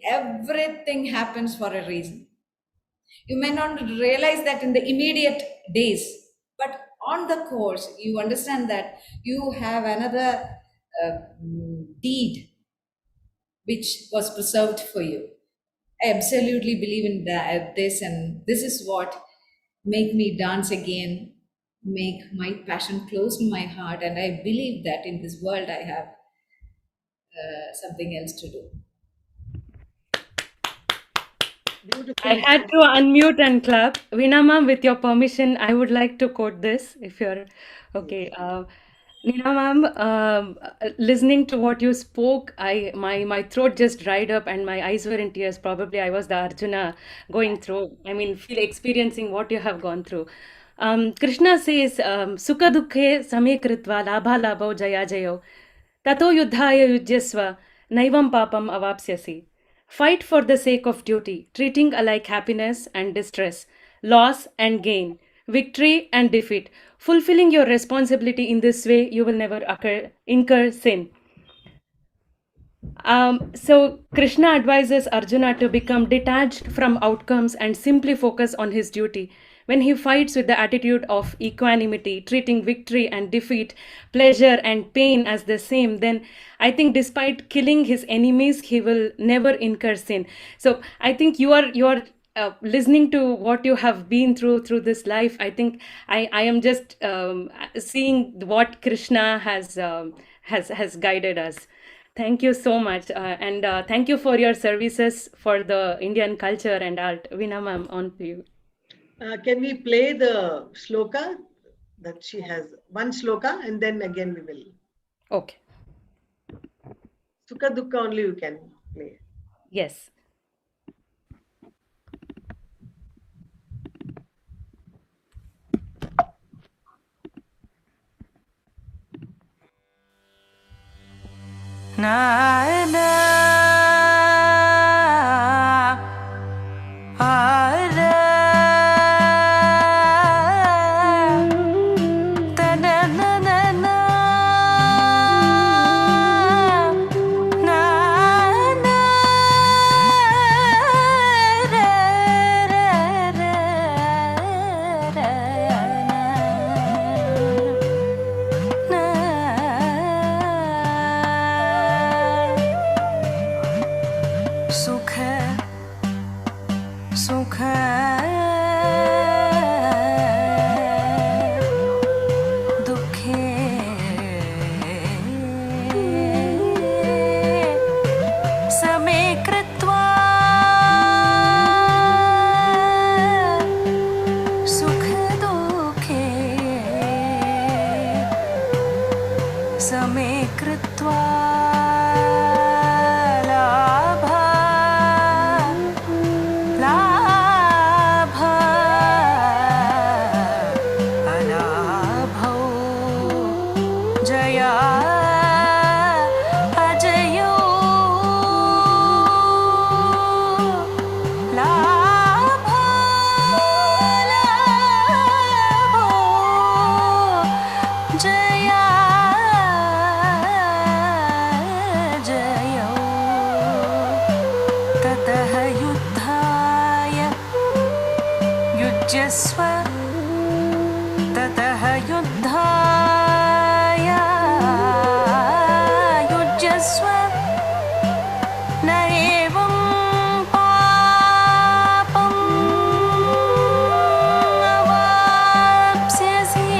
everything happens for a reason. You may not realize that in the immediate days, but on the course, you understand that you have another deed which was preserved for you. I absolutely believe in this, and this is what make me dance again, make my passion close to my heart, and I believe that in this world I have something else to do. I Beautifully had said. to unmute and clap. Veena ma'am, with your permission, I would like to quote this if you're okay. Neena ma'am, listening to what you spoke, my throat just dried up and my eyes were in tears. Probably I was the Arjuna going through, I mean, feel experiencing what you have gone through. Krishna says, Sukha dukhe same kritva labha labho jaya jayo. Tato yuddhaya yujyasva naivam papam avapsyasi. Fight for the sake of duty, treating alike happiness and distress, loss and gain, victory and defeat. Fulfilling your responsibility in this way, you will never incur sin. So Krishna advises Arjuna to become detached from outcomes and simply focus on his duty. When he fights with the attitude of equanimity, treating victory and defeat, pleasure and pain as the same, then I think despite killing his enemies, he will never incur sin. So I think you are listening to what you have been through this life. I think I am just seeing what Krishna has guided us. Thank you so much. And thank you for your services for the Indian culture and art. Veena ma'am, on to you. Can we play the shloka that she has? One shloka, and then again we will. Okay. Sukha Dukha only you can play. Yes. Na na ara ta na na na na na na ra ra ra ra na सुख सुख दुखे समे कृत्वा सुख दुखे समे कृत्वा ततः युद्धाय युज्यस्व न एवं पापम् अवाप्स्यसि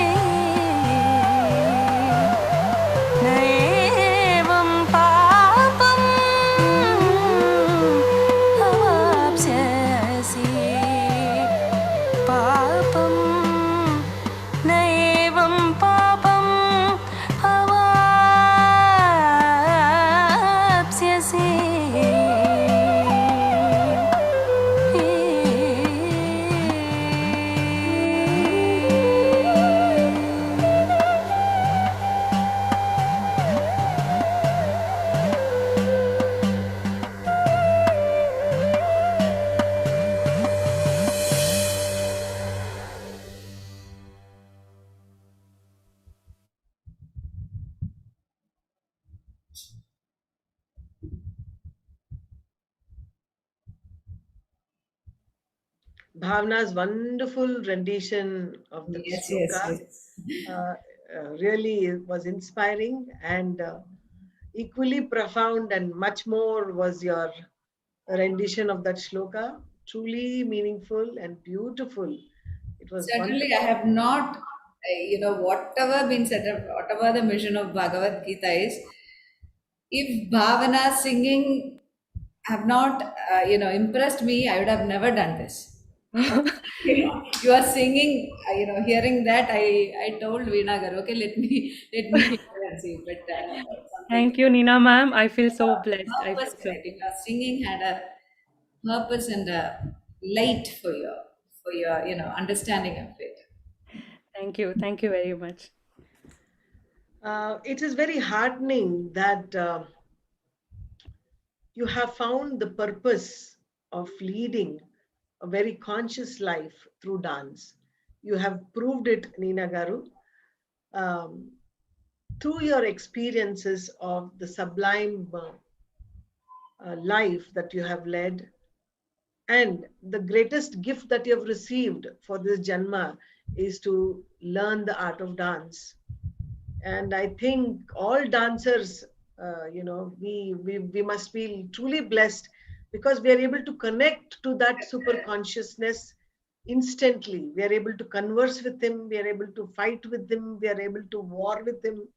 न एवं पापम् अवाप्स्यसि पापम् नैवं पापम् अवाप्स्यसि Bhavana's wonderful rendition of the Yes, yes, shloka yes. really was inspiring, and equally profound and much more was your rendition of that shloka. Truly meaningful and beautiful. It was Certainly, I wonderful. have not, whatever been said, whatever the mission of Bhagavad Gita is, if Bhavana singing have not, impressed me, I would have never done this. You are singing, hearing that, I told Veena Garu, okay, let me hear and see, but something. Thank you, Neena ma'am. I feel so Yeah, blessed. I purpose, feel so. correct. Your singing had a purpose and a light for your, understanding of it. Thank you. Thank you very much. It is very heartening that you have found the purpose of leading a very conscious life through dance. You have proved it, Neena Garu, um, through your experiences of the sublime life that you have led. And the greatest gift that you have received for this Janma is to learn the art of dance. And I think all dancers, we must feel truly blessed because we are able to connect to that super consciousness instantly. We are able to converse with him. We are able to fight with him. We are able to war with him.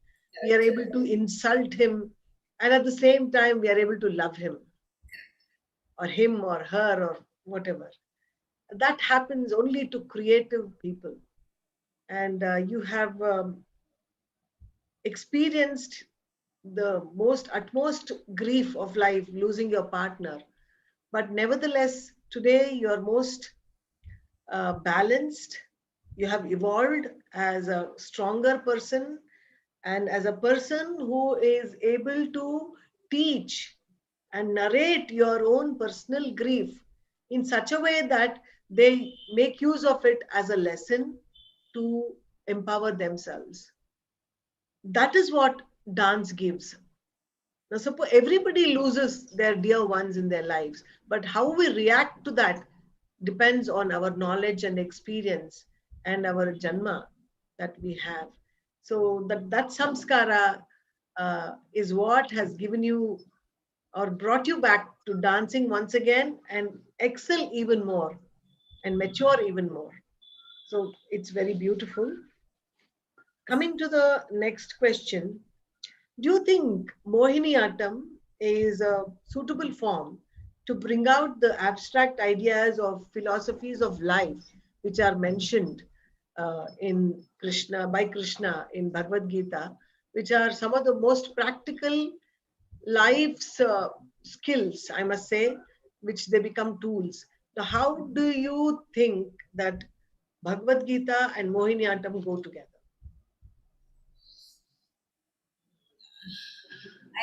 We are able to insult him. And at the same time, we are able to love him or her or whatever. That happens only to creative people. And you have experienced the most utmost grief of life, losing your partner, but nevertheless today you're most balanced. You have evolved as a stronger person and as a person who is able to teach and narrate your own personal grief in such a way that they make use of it as a lesson to empower themselves. That is what dance gives. Now, suppose everybody loses their dear ones in their lives, but how we react to that depends on our knowledge and experience and our janma that we have. So that samskara is what has given you or brought you back to dancing once again and excel even more and mature even more. So it's very beautiful. Coming to the next question, do you think Mohiniyattam is a suitable form to bring out the abstract ideas of philosophies of life which are mentioned in Krishna by Krishna in Bhagavad Gita, which are some of the most practical life's skills, I must say, which they become tools. Now, how do you think that Bhagavad Gita and Mohiniyattam go together?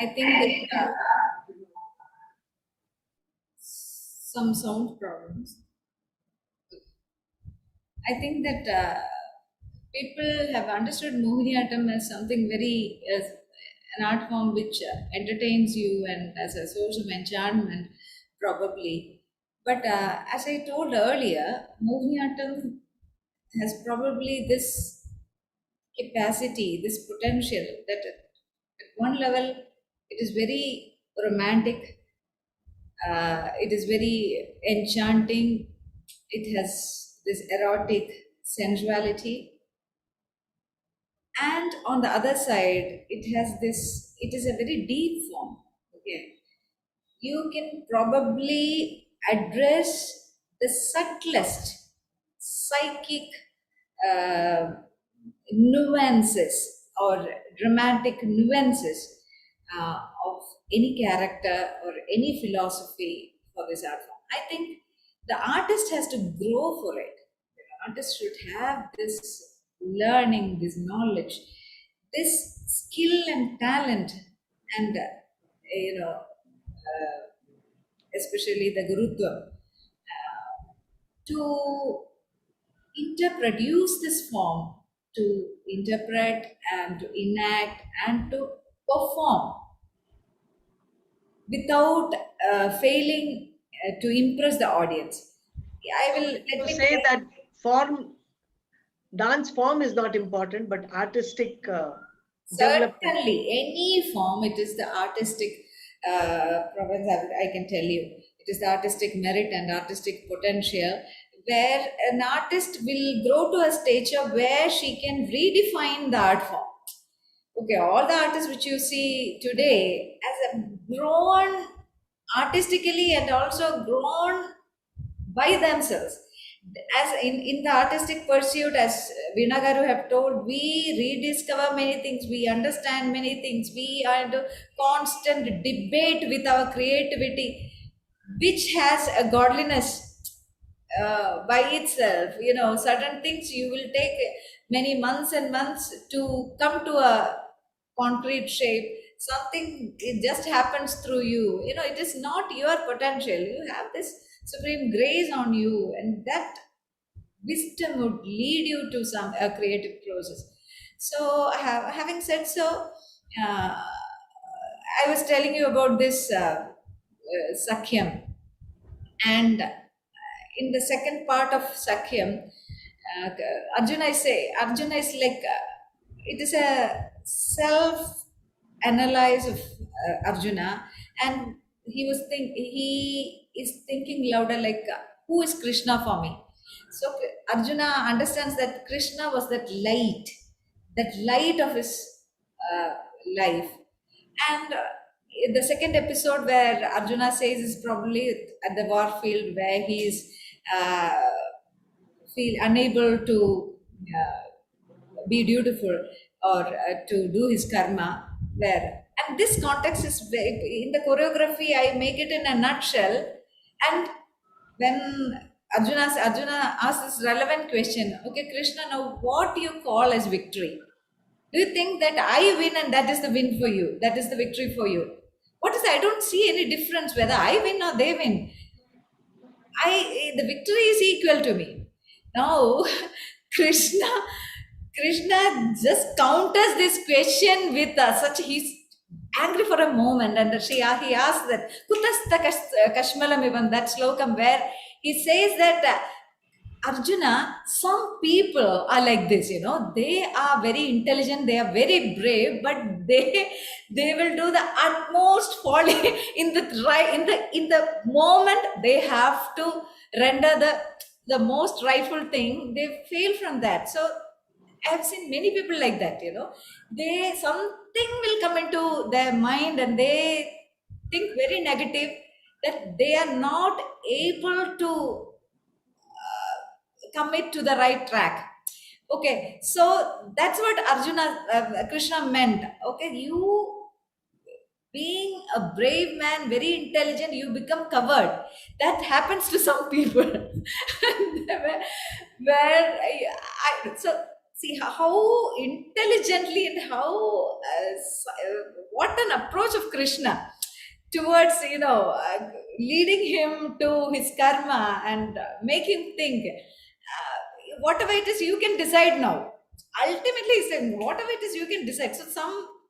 I think that some sound problems. I think that people have understood Mohiniyattam as something very, as an art form which entertains you and as a source of enchantment, probably. But as I told earlier, Mohiniyattam has probably this capacity, this potential that at one level it is very romantic, it is very enchanting, it has this erotic sensuality, and on the other side, it is a very deep form. Okay, you can probably address the subtlest psychic uh, nuances or dramatic nuances of any character or any philosophy for this art form. I think the artist has to grow for it. The artist should have this learning, this knowledge, this skill and talent, and especially the gurutva, to interproduce this form, to interpret and to enact and to perform without failing to impress the audience. I will let To me say take. that form, dance form is not important, but artistic Certainly, any form, it is the artistic province, I can tell you. It is the artistic merit and artistic potential where an artist will grow to a stature where she can redefine the art form. Okay, all the artists which you see today has grown artistically and also grown by themselves. As in the artistic pursuit, as Veena Garu have told, we rediscover many things, we understand many things, we are into constant debate with our creativity, which has a godliness by itself. You know, certain things you will take many months and months to come to a concrete shape. Something, it just happens through you. You know, it is not your potential. You have this supreme grace on you, and that wisdom would lead you to some creative process. So, having said so, I was telling you about this Sakhyam, and in the second part of Sakhyam, Arjuna is like it is a self analyze of Arjuna, and he is thinking louder like who is Krishna for me. So Arjuna understands that Krishna was that light of his uh, life. And in the second episode where Arjuna says is probably at the war field where he is uh, feel unable to be dutiful or to do his karma. Where, and this context is very, in the choreography I make it in a nutshell. And when Arjuna asks this relevant question, okay Krishna, now what do you call as victory? Do you think that I win and that is the win for you? That is the victory for you? What is that? I don't see any difference whether I win or they win. The victory is equal to me. Now, Krishna, Krishna just counters this question with such, he's angry for a moment, and he asks that Kutasta Kashmalam, even that slokam where he says that Arjuna, some people are like this, you know, they are very intelligent, they are very brave, but they will do the utmost folly in the moment they have to render the most rightful thing, they fail from that. So I have seen many people like that, you know, they something will come into their mind and they think very negative that they are not able to commit to the right track. Okay, so that's what Krishna meant. Okay, you being a brave man, very intelligent, you become covered. That happens to some people. So see how intelligently and how what an approach of Krishna towards leading him to his karma and make him think whatever it is you can decide now. Ultimately he's saying whatever it is you can decide. So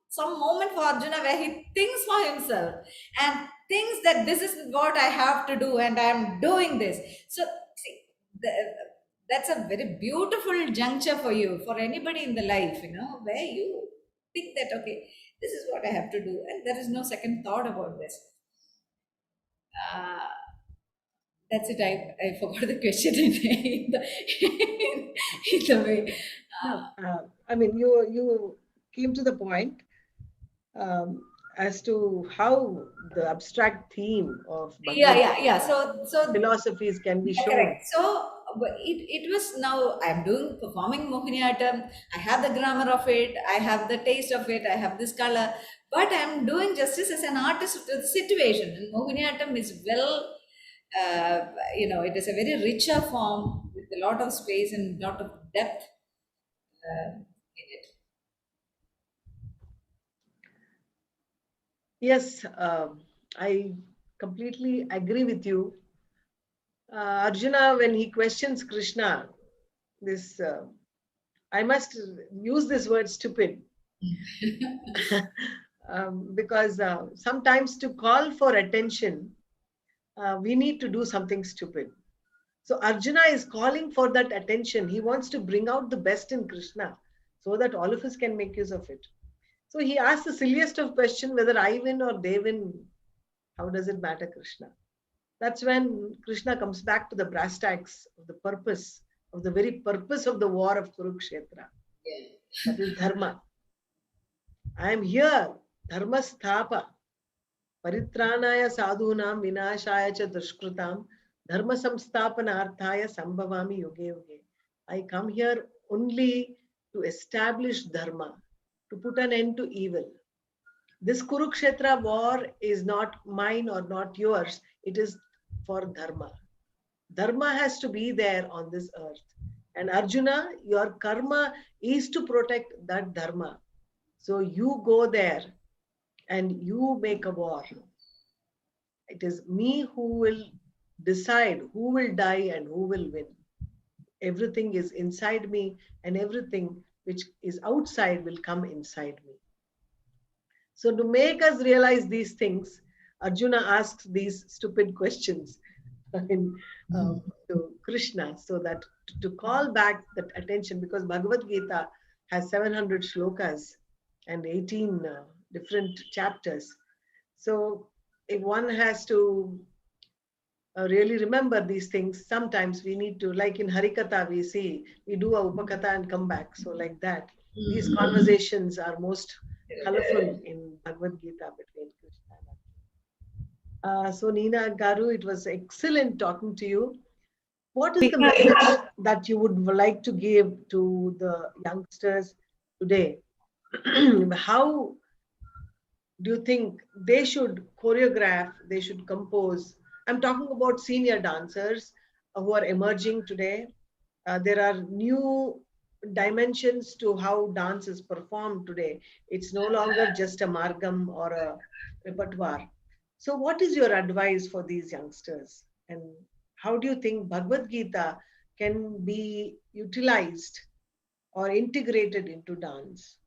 some moment for Arjuna where he thinks for himself and thinks that this is what I have to do and I am doing this. So see, that's a very beautiful juncture for you, for anybody in the life, where you think that, okay, this is what I have to do, and there is no second thought about this. That's it. I forgot the question in the way. I mean, you came to the point as to how the abstract theme of Yeah. So philosophies can be shown. Correct. So it was, now I'm performing Mohiniyattam. I have the grammar of it. I have the taste of it. I have this color, but I'm doing justice as an artist to the situation. And Mohiniyattam is it is a very richer form with a lot of space and a lot of depth in it. Yes, I completely agree with you. Arjuna, when he questions Krishna, I must use this word stupid. Because sometimes to call for attention, we need to do something stupid. So Arjuna is calling for that attention. He wants to bring out the best in Krishna so that all of us can make use of it. So he asked the silliest of question, whether I win or they win. How does it matter, Krishna? That's when Krishna comes back to the brass tacks of the purpose, of the very purpose of the war of Kurukshetra. That is dharma. I am here, dharma sthapa, paritranaya sadhunam vinashaya cha dushkrutam, dharma samstapanarthaya sambhavami yuge yuge. I come here only to establish dharma, to put an end to evil. This Kurukshetra war is not mine or not yours. It is for dharma. Dharma has to be there on this earth. And Arjuna, your karma is to protect that dharma. So you go there and you make a war. It is me who will decide who will die and who will win. Everything is inside me, and everything which is outside will come inside me. So to make us realize these things, Arjuna asks these stupid questions to Krishna, so that to call back that attention, because Bhagavad Gita has 700 shlokas and 18 different chapters. So if one has to really remember these things, sometimes we need to, like in Harikatha, we do a Upakatha and come back. So like that, these conversations are most colorful in Bhagavad Gita between Krishna and Arjuna. So Neena Garu, it was excellent talking to you. What is the message that you would like to give to the youngsters today? How do you think they should choreograph, they should compose? I'm talking about senior dancers who are emerging today. There are new dimensions to how dance is performed today. It's no longer just a margam or a repertoire. So what is your advice for these youngsters? And how do you think Bhagavad Gita can be utilized or integrated into dance?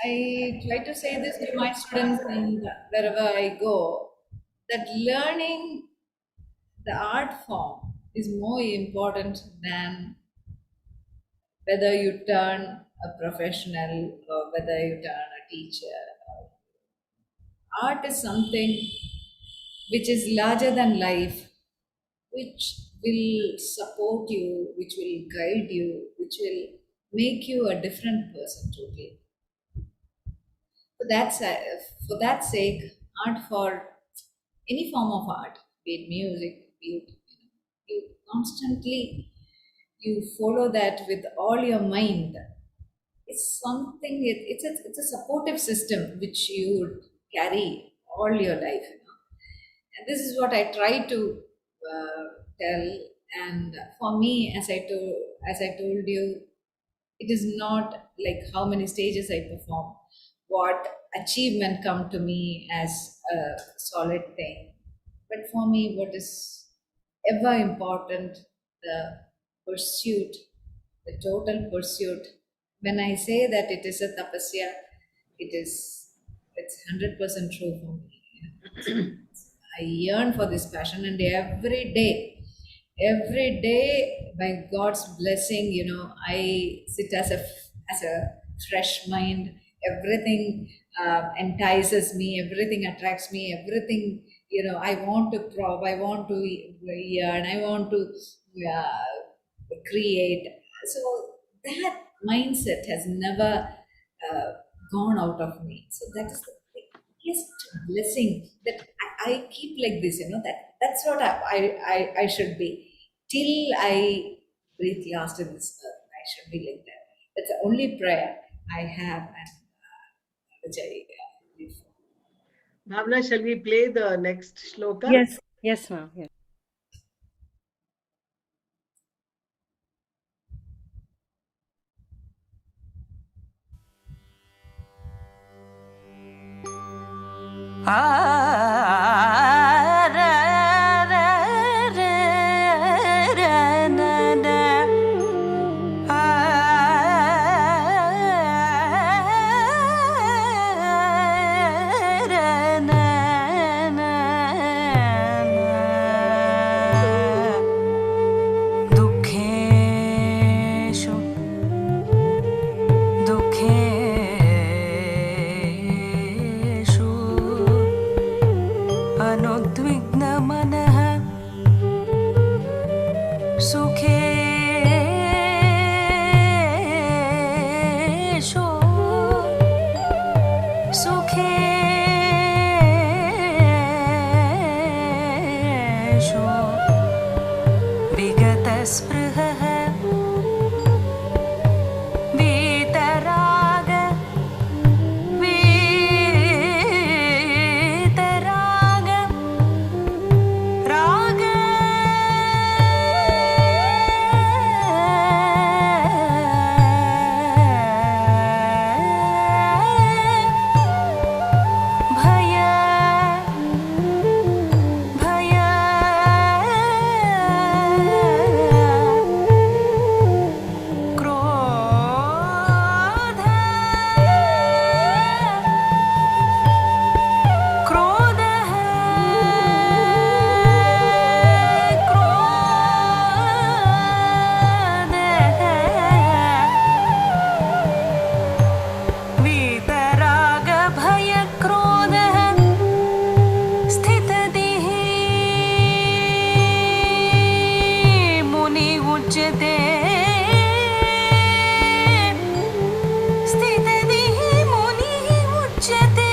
I try to say this to my students and wherever I go, that learning the art form is more important than whether you turn a professional or whether you turn a teacher. Art is something which is larger than life, which will support you, which will guide you, which will make you a different person totally. For that sake, art, for any form of art, be it music, be it, you constantly you follow that with all your mind. It's something. It's a supportive system which you would carry all your life. And this is what I try to tell. And for me, as I told you, it is not like how many stages I perform, what achievement come to me as a solid thing. But for me, what is ever important, the pursuit, the total pursuit. When I say that it is a tapasya, it's 100% true for me. I yearn for this passion, and every day, by God's blessing, I sit as a fresh mind. Everything entices me, everything attracts me, everything, I want to probe, I want to yearn, I want to create. So that mindset has never gone out of me. So that is the biggest blessing that I keep like this, that's what I should be. Till I breathe last in this earth, I should be like that. That's the only prayer I have, and which I live for. Bhavana, shall we play the next shloka? Yes, ma'am. Yes. दुःखेषु दुःखेषु अनुद्विग्नमनः सुखेशो सुखेशो विगतस्पृहः वीतराग वीतराग राग भय भय क्रोध क्रोधः क्रोधः वीतराग भय क्रोधः स्थितधिः मुनि उच्यते स्थितधिः मुनिः उच्यते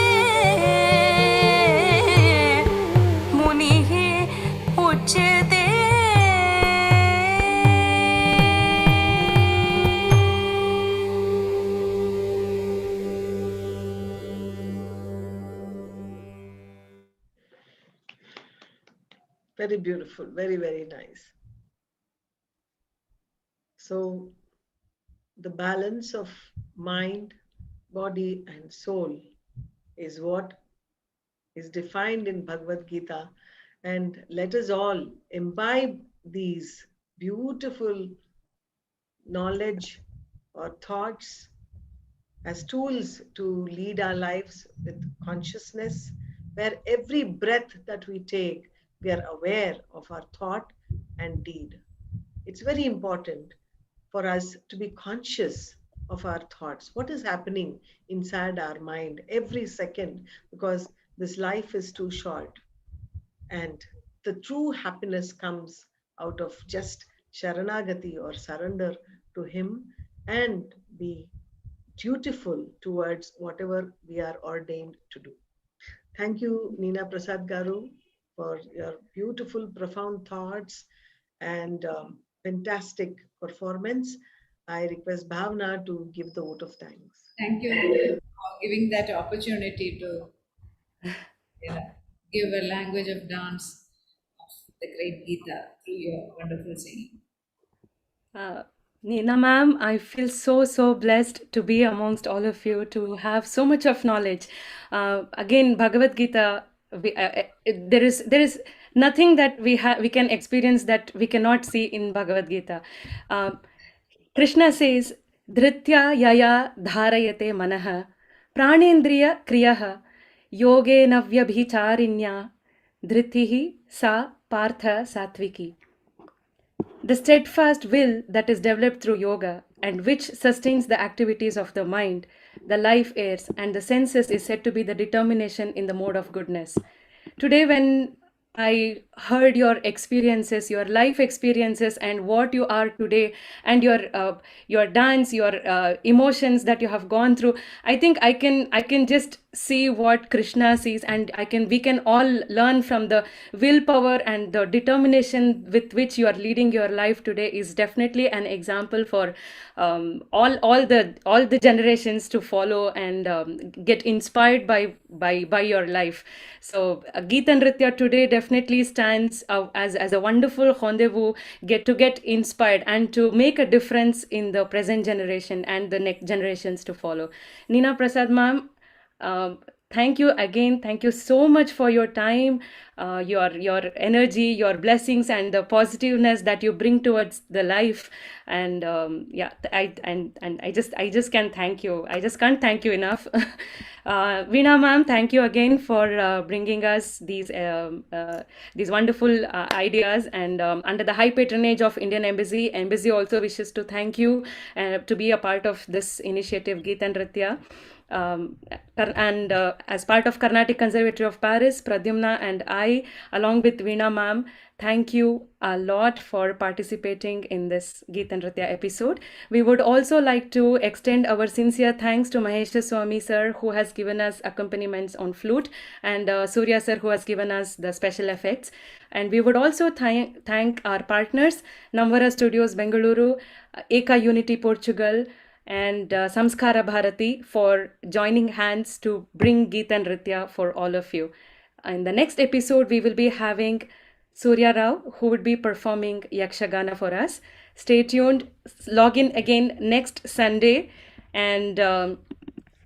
मुनिः उच्यते Very beautiful, very, very nice. So, the balance of mind, body, and soul is what is defined in Bhagavad Gita. And let us all imbibe these beautiful knowledge or thoughts as tools to lead our lives with consciousness, where every breath that we take, we are aware of our thought and deed. It's very important for us to be conscious of our thoughts. What is happening inside our mind every second? Because this life is too short. And the true happiness comes out of just Sharanagati or surrender to Him and be dutiful towards whatever we are ordained to do. Thank you, Neena Prasad Garu, for your beautiful, profound thoughts and fantastic performance. I request Bhavana to give the vote of thanks. Thank you for giving that opportunity to give a language of dance of the great Gita through your wonderful singing. Neena ma'am, I feel so blessed to be amongst all of you, to have so much of knowledge. Again, Bhagavad Gita, there is nothing that we can experience that we cannot see in Bhagavad Gita. Krishna says, Dhritya yaya dharayate manaha pranendriya kriyaha yogena vyabhicharinya dhritihi sa partha satviki. The steadfast will that is developed through yoga and which sustains the activities of the mind, the life airs, and the senses is said to be the determination in the mode of goodness. Today, when I heard your experiences, your life experiences, and what you are today, and your dance, your emotions that you have gone through, I think I can just see what Krishna sees, and we can all learn from the willpower and the determination with which you are leading your life today. Is definitely an example for all the generations to follow and get inspired by your life. So GITA-NRITYA today definitely stands as a wonderful rendezvous to get inspired and to make a difference in the present generation and the next generations to follow. Neena Prasad ma'am, thank you again. Thank you so much for your time, your energy, your blessings, and the positiveness that you bring towards the life. And I just can't thank you. I just can't thank you enough. Veena ma'am, thank you again for bringing us these wonderful ideas. And under the high patronage of Indian Embassy also wishes to thank you to be a part of this initiative GITA-NRITYA. And as part of Carnatic Conservatory of Paris, Pradyumna and I, along with Veena ma'am, thank you a lot for participating in this GITA-NRITYA episode. We would also like to extend our sincere thanks to Mahesh Swami sir, who has given us accompaniments on flute, and Surya sir, who has given us the special effects. And we would also thank our partners, NamVara Studios Bengaluru, EKA Unity Portugal, and Samskaara Bharathi for joining hands to bring GITA-NRITYA for all of you. In the next episode, we will be having Surya Rao, who would be performing Yakshagana for us. Stay tuned. Log in again next Sunday, and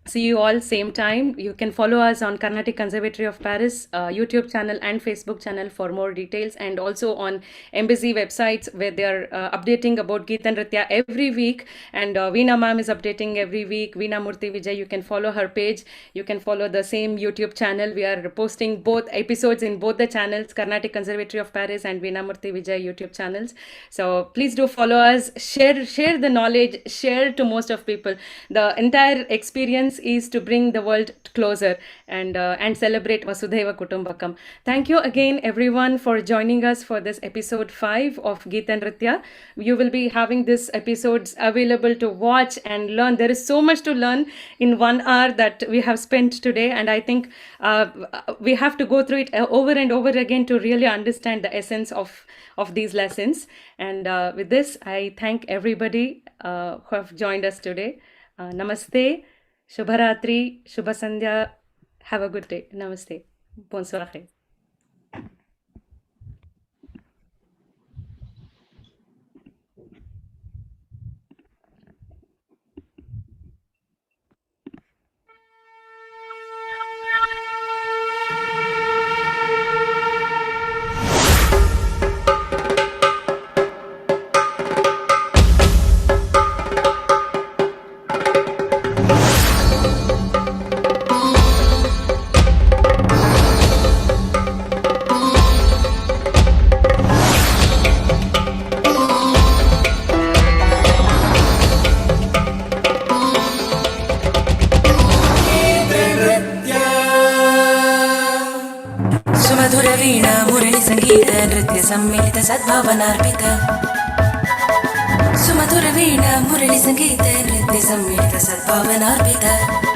see you all same time. You can follow us on Carnatic Conservatory of Paris YouTube channel and Facebook channel for more details, and also on embassy websites where they are updating about GITA-NRITYA every week, and Veena ma'am is updating every week. Veena Murthy Vijay, you can follow her page. You can follow the same YouTube channel. We are posting both episodes in both the channels, Carnatic Conservatory of Paris and Veena Murthy Vijay YouTube channels. So please do follow us, share the knowledge, share to most of people. The entire experience is to bring the world closer and celebrate Vasudhaiva Kutumbakam. Thank you again, everyone, for joining us for this episode 5 of GITA-NRITYA. You will be having these episodes available to watch and learn. There is so much to learn in 1 hour that we have spent today, and I think we have to go through it over and over again to really understand the essence of these lessons. And with this, I thank everybody who have joined us today. Namaste. Shubharatri, Shubha Sandhya. Have a good day. Namaste. Bonsoir. सुमधुर वीणा मुरली संगीत नृत्य सम्मिलित सद्भावनार्पित सुमधुर वीणा मुरली संगीत नृत्य सम्मिलित सद्भावनार्पित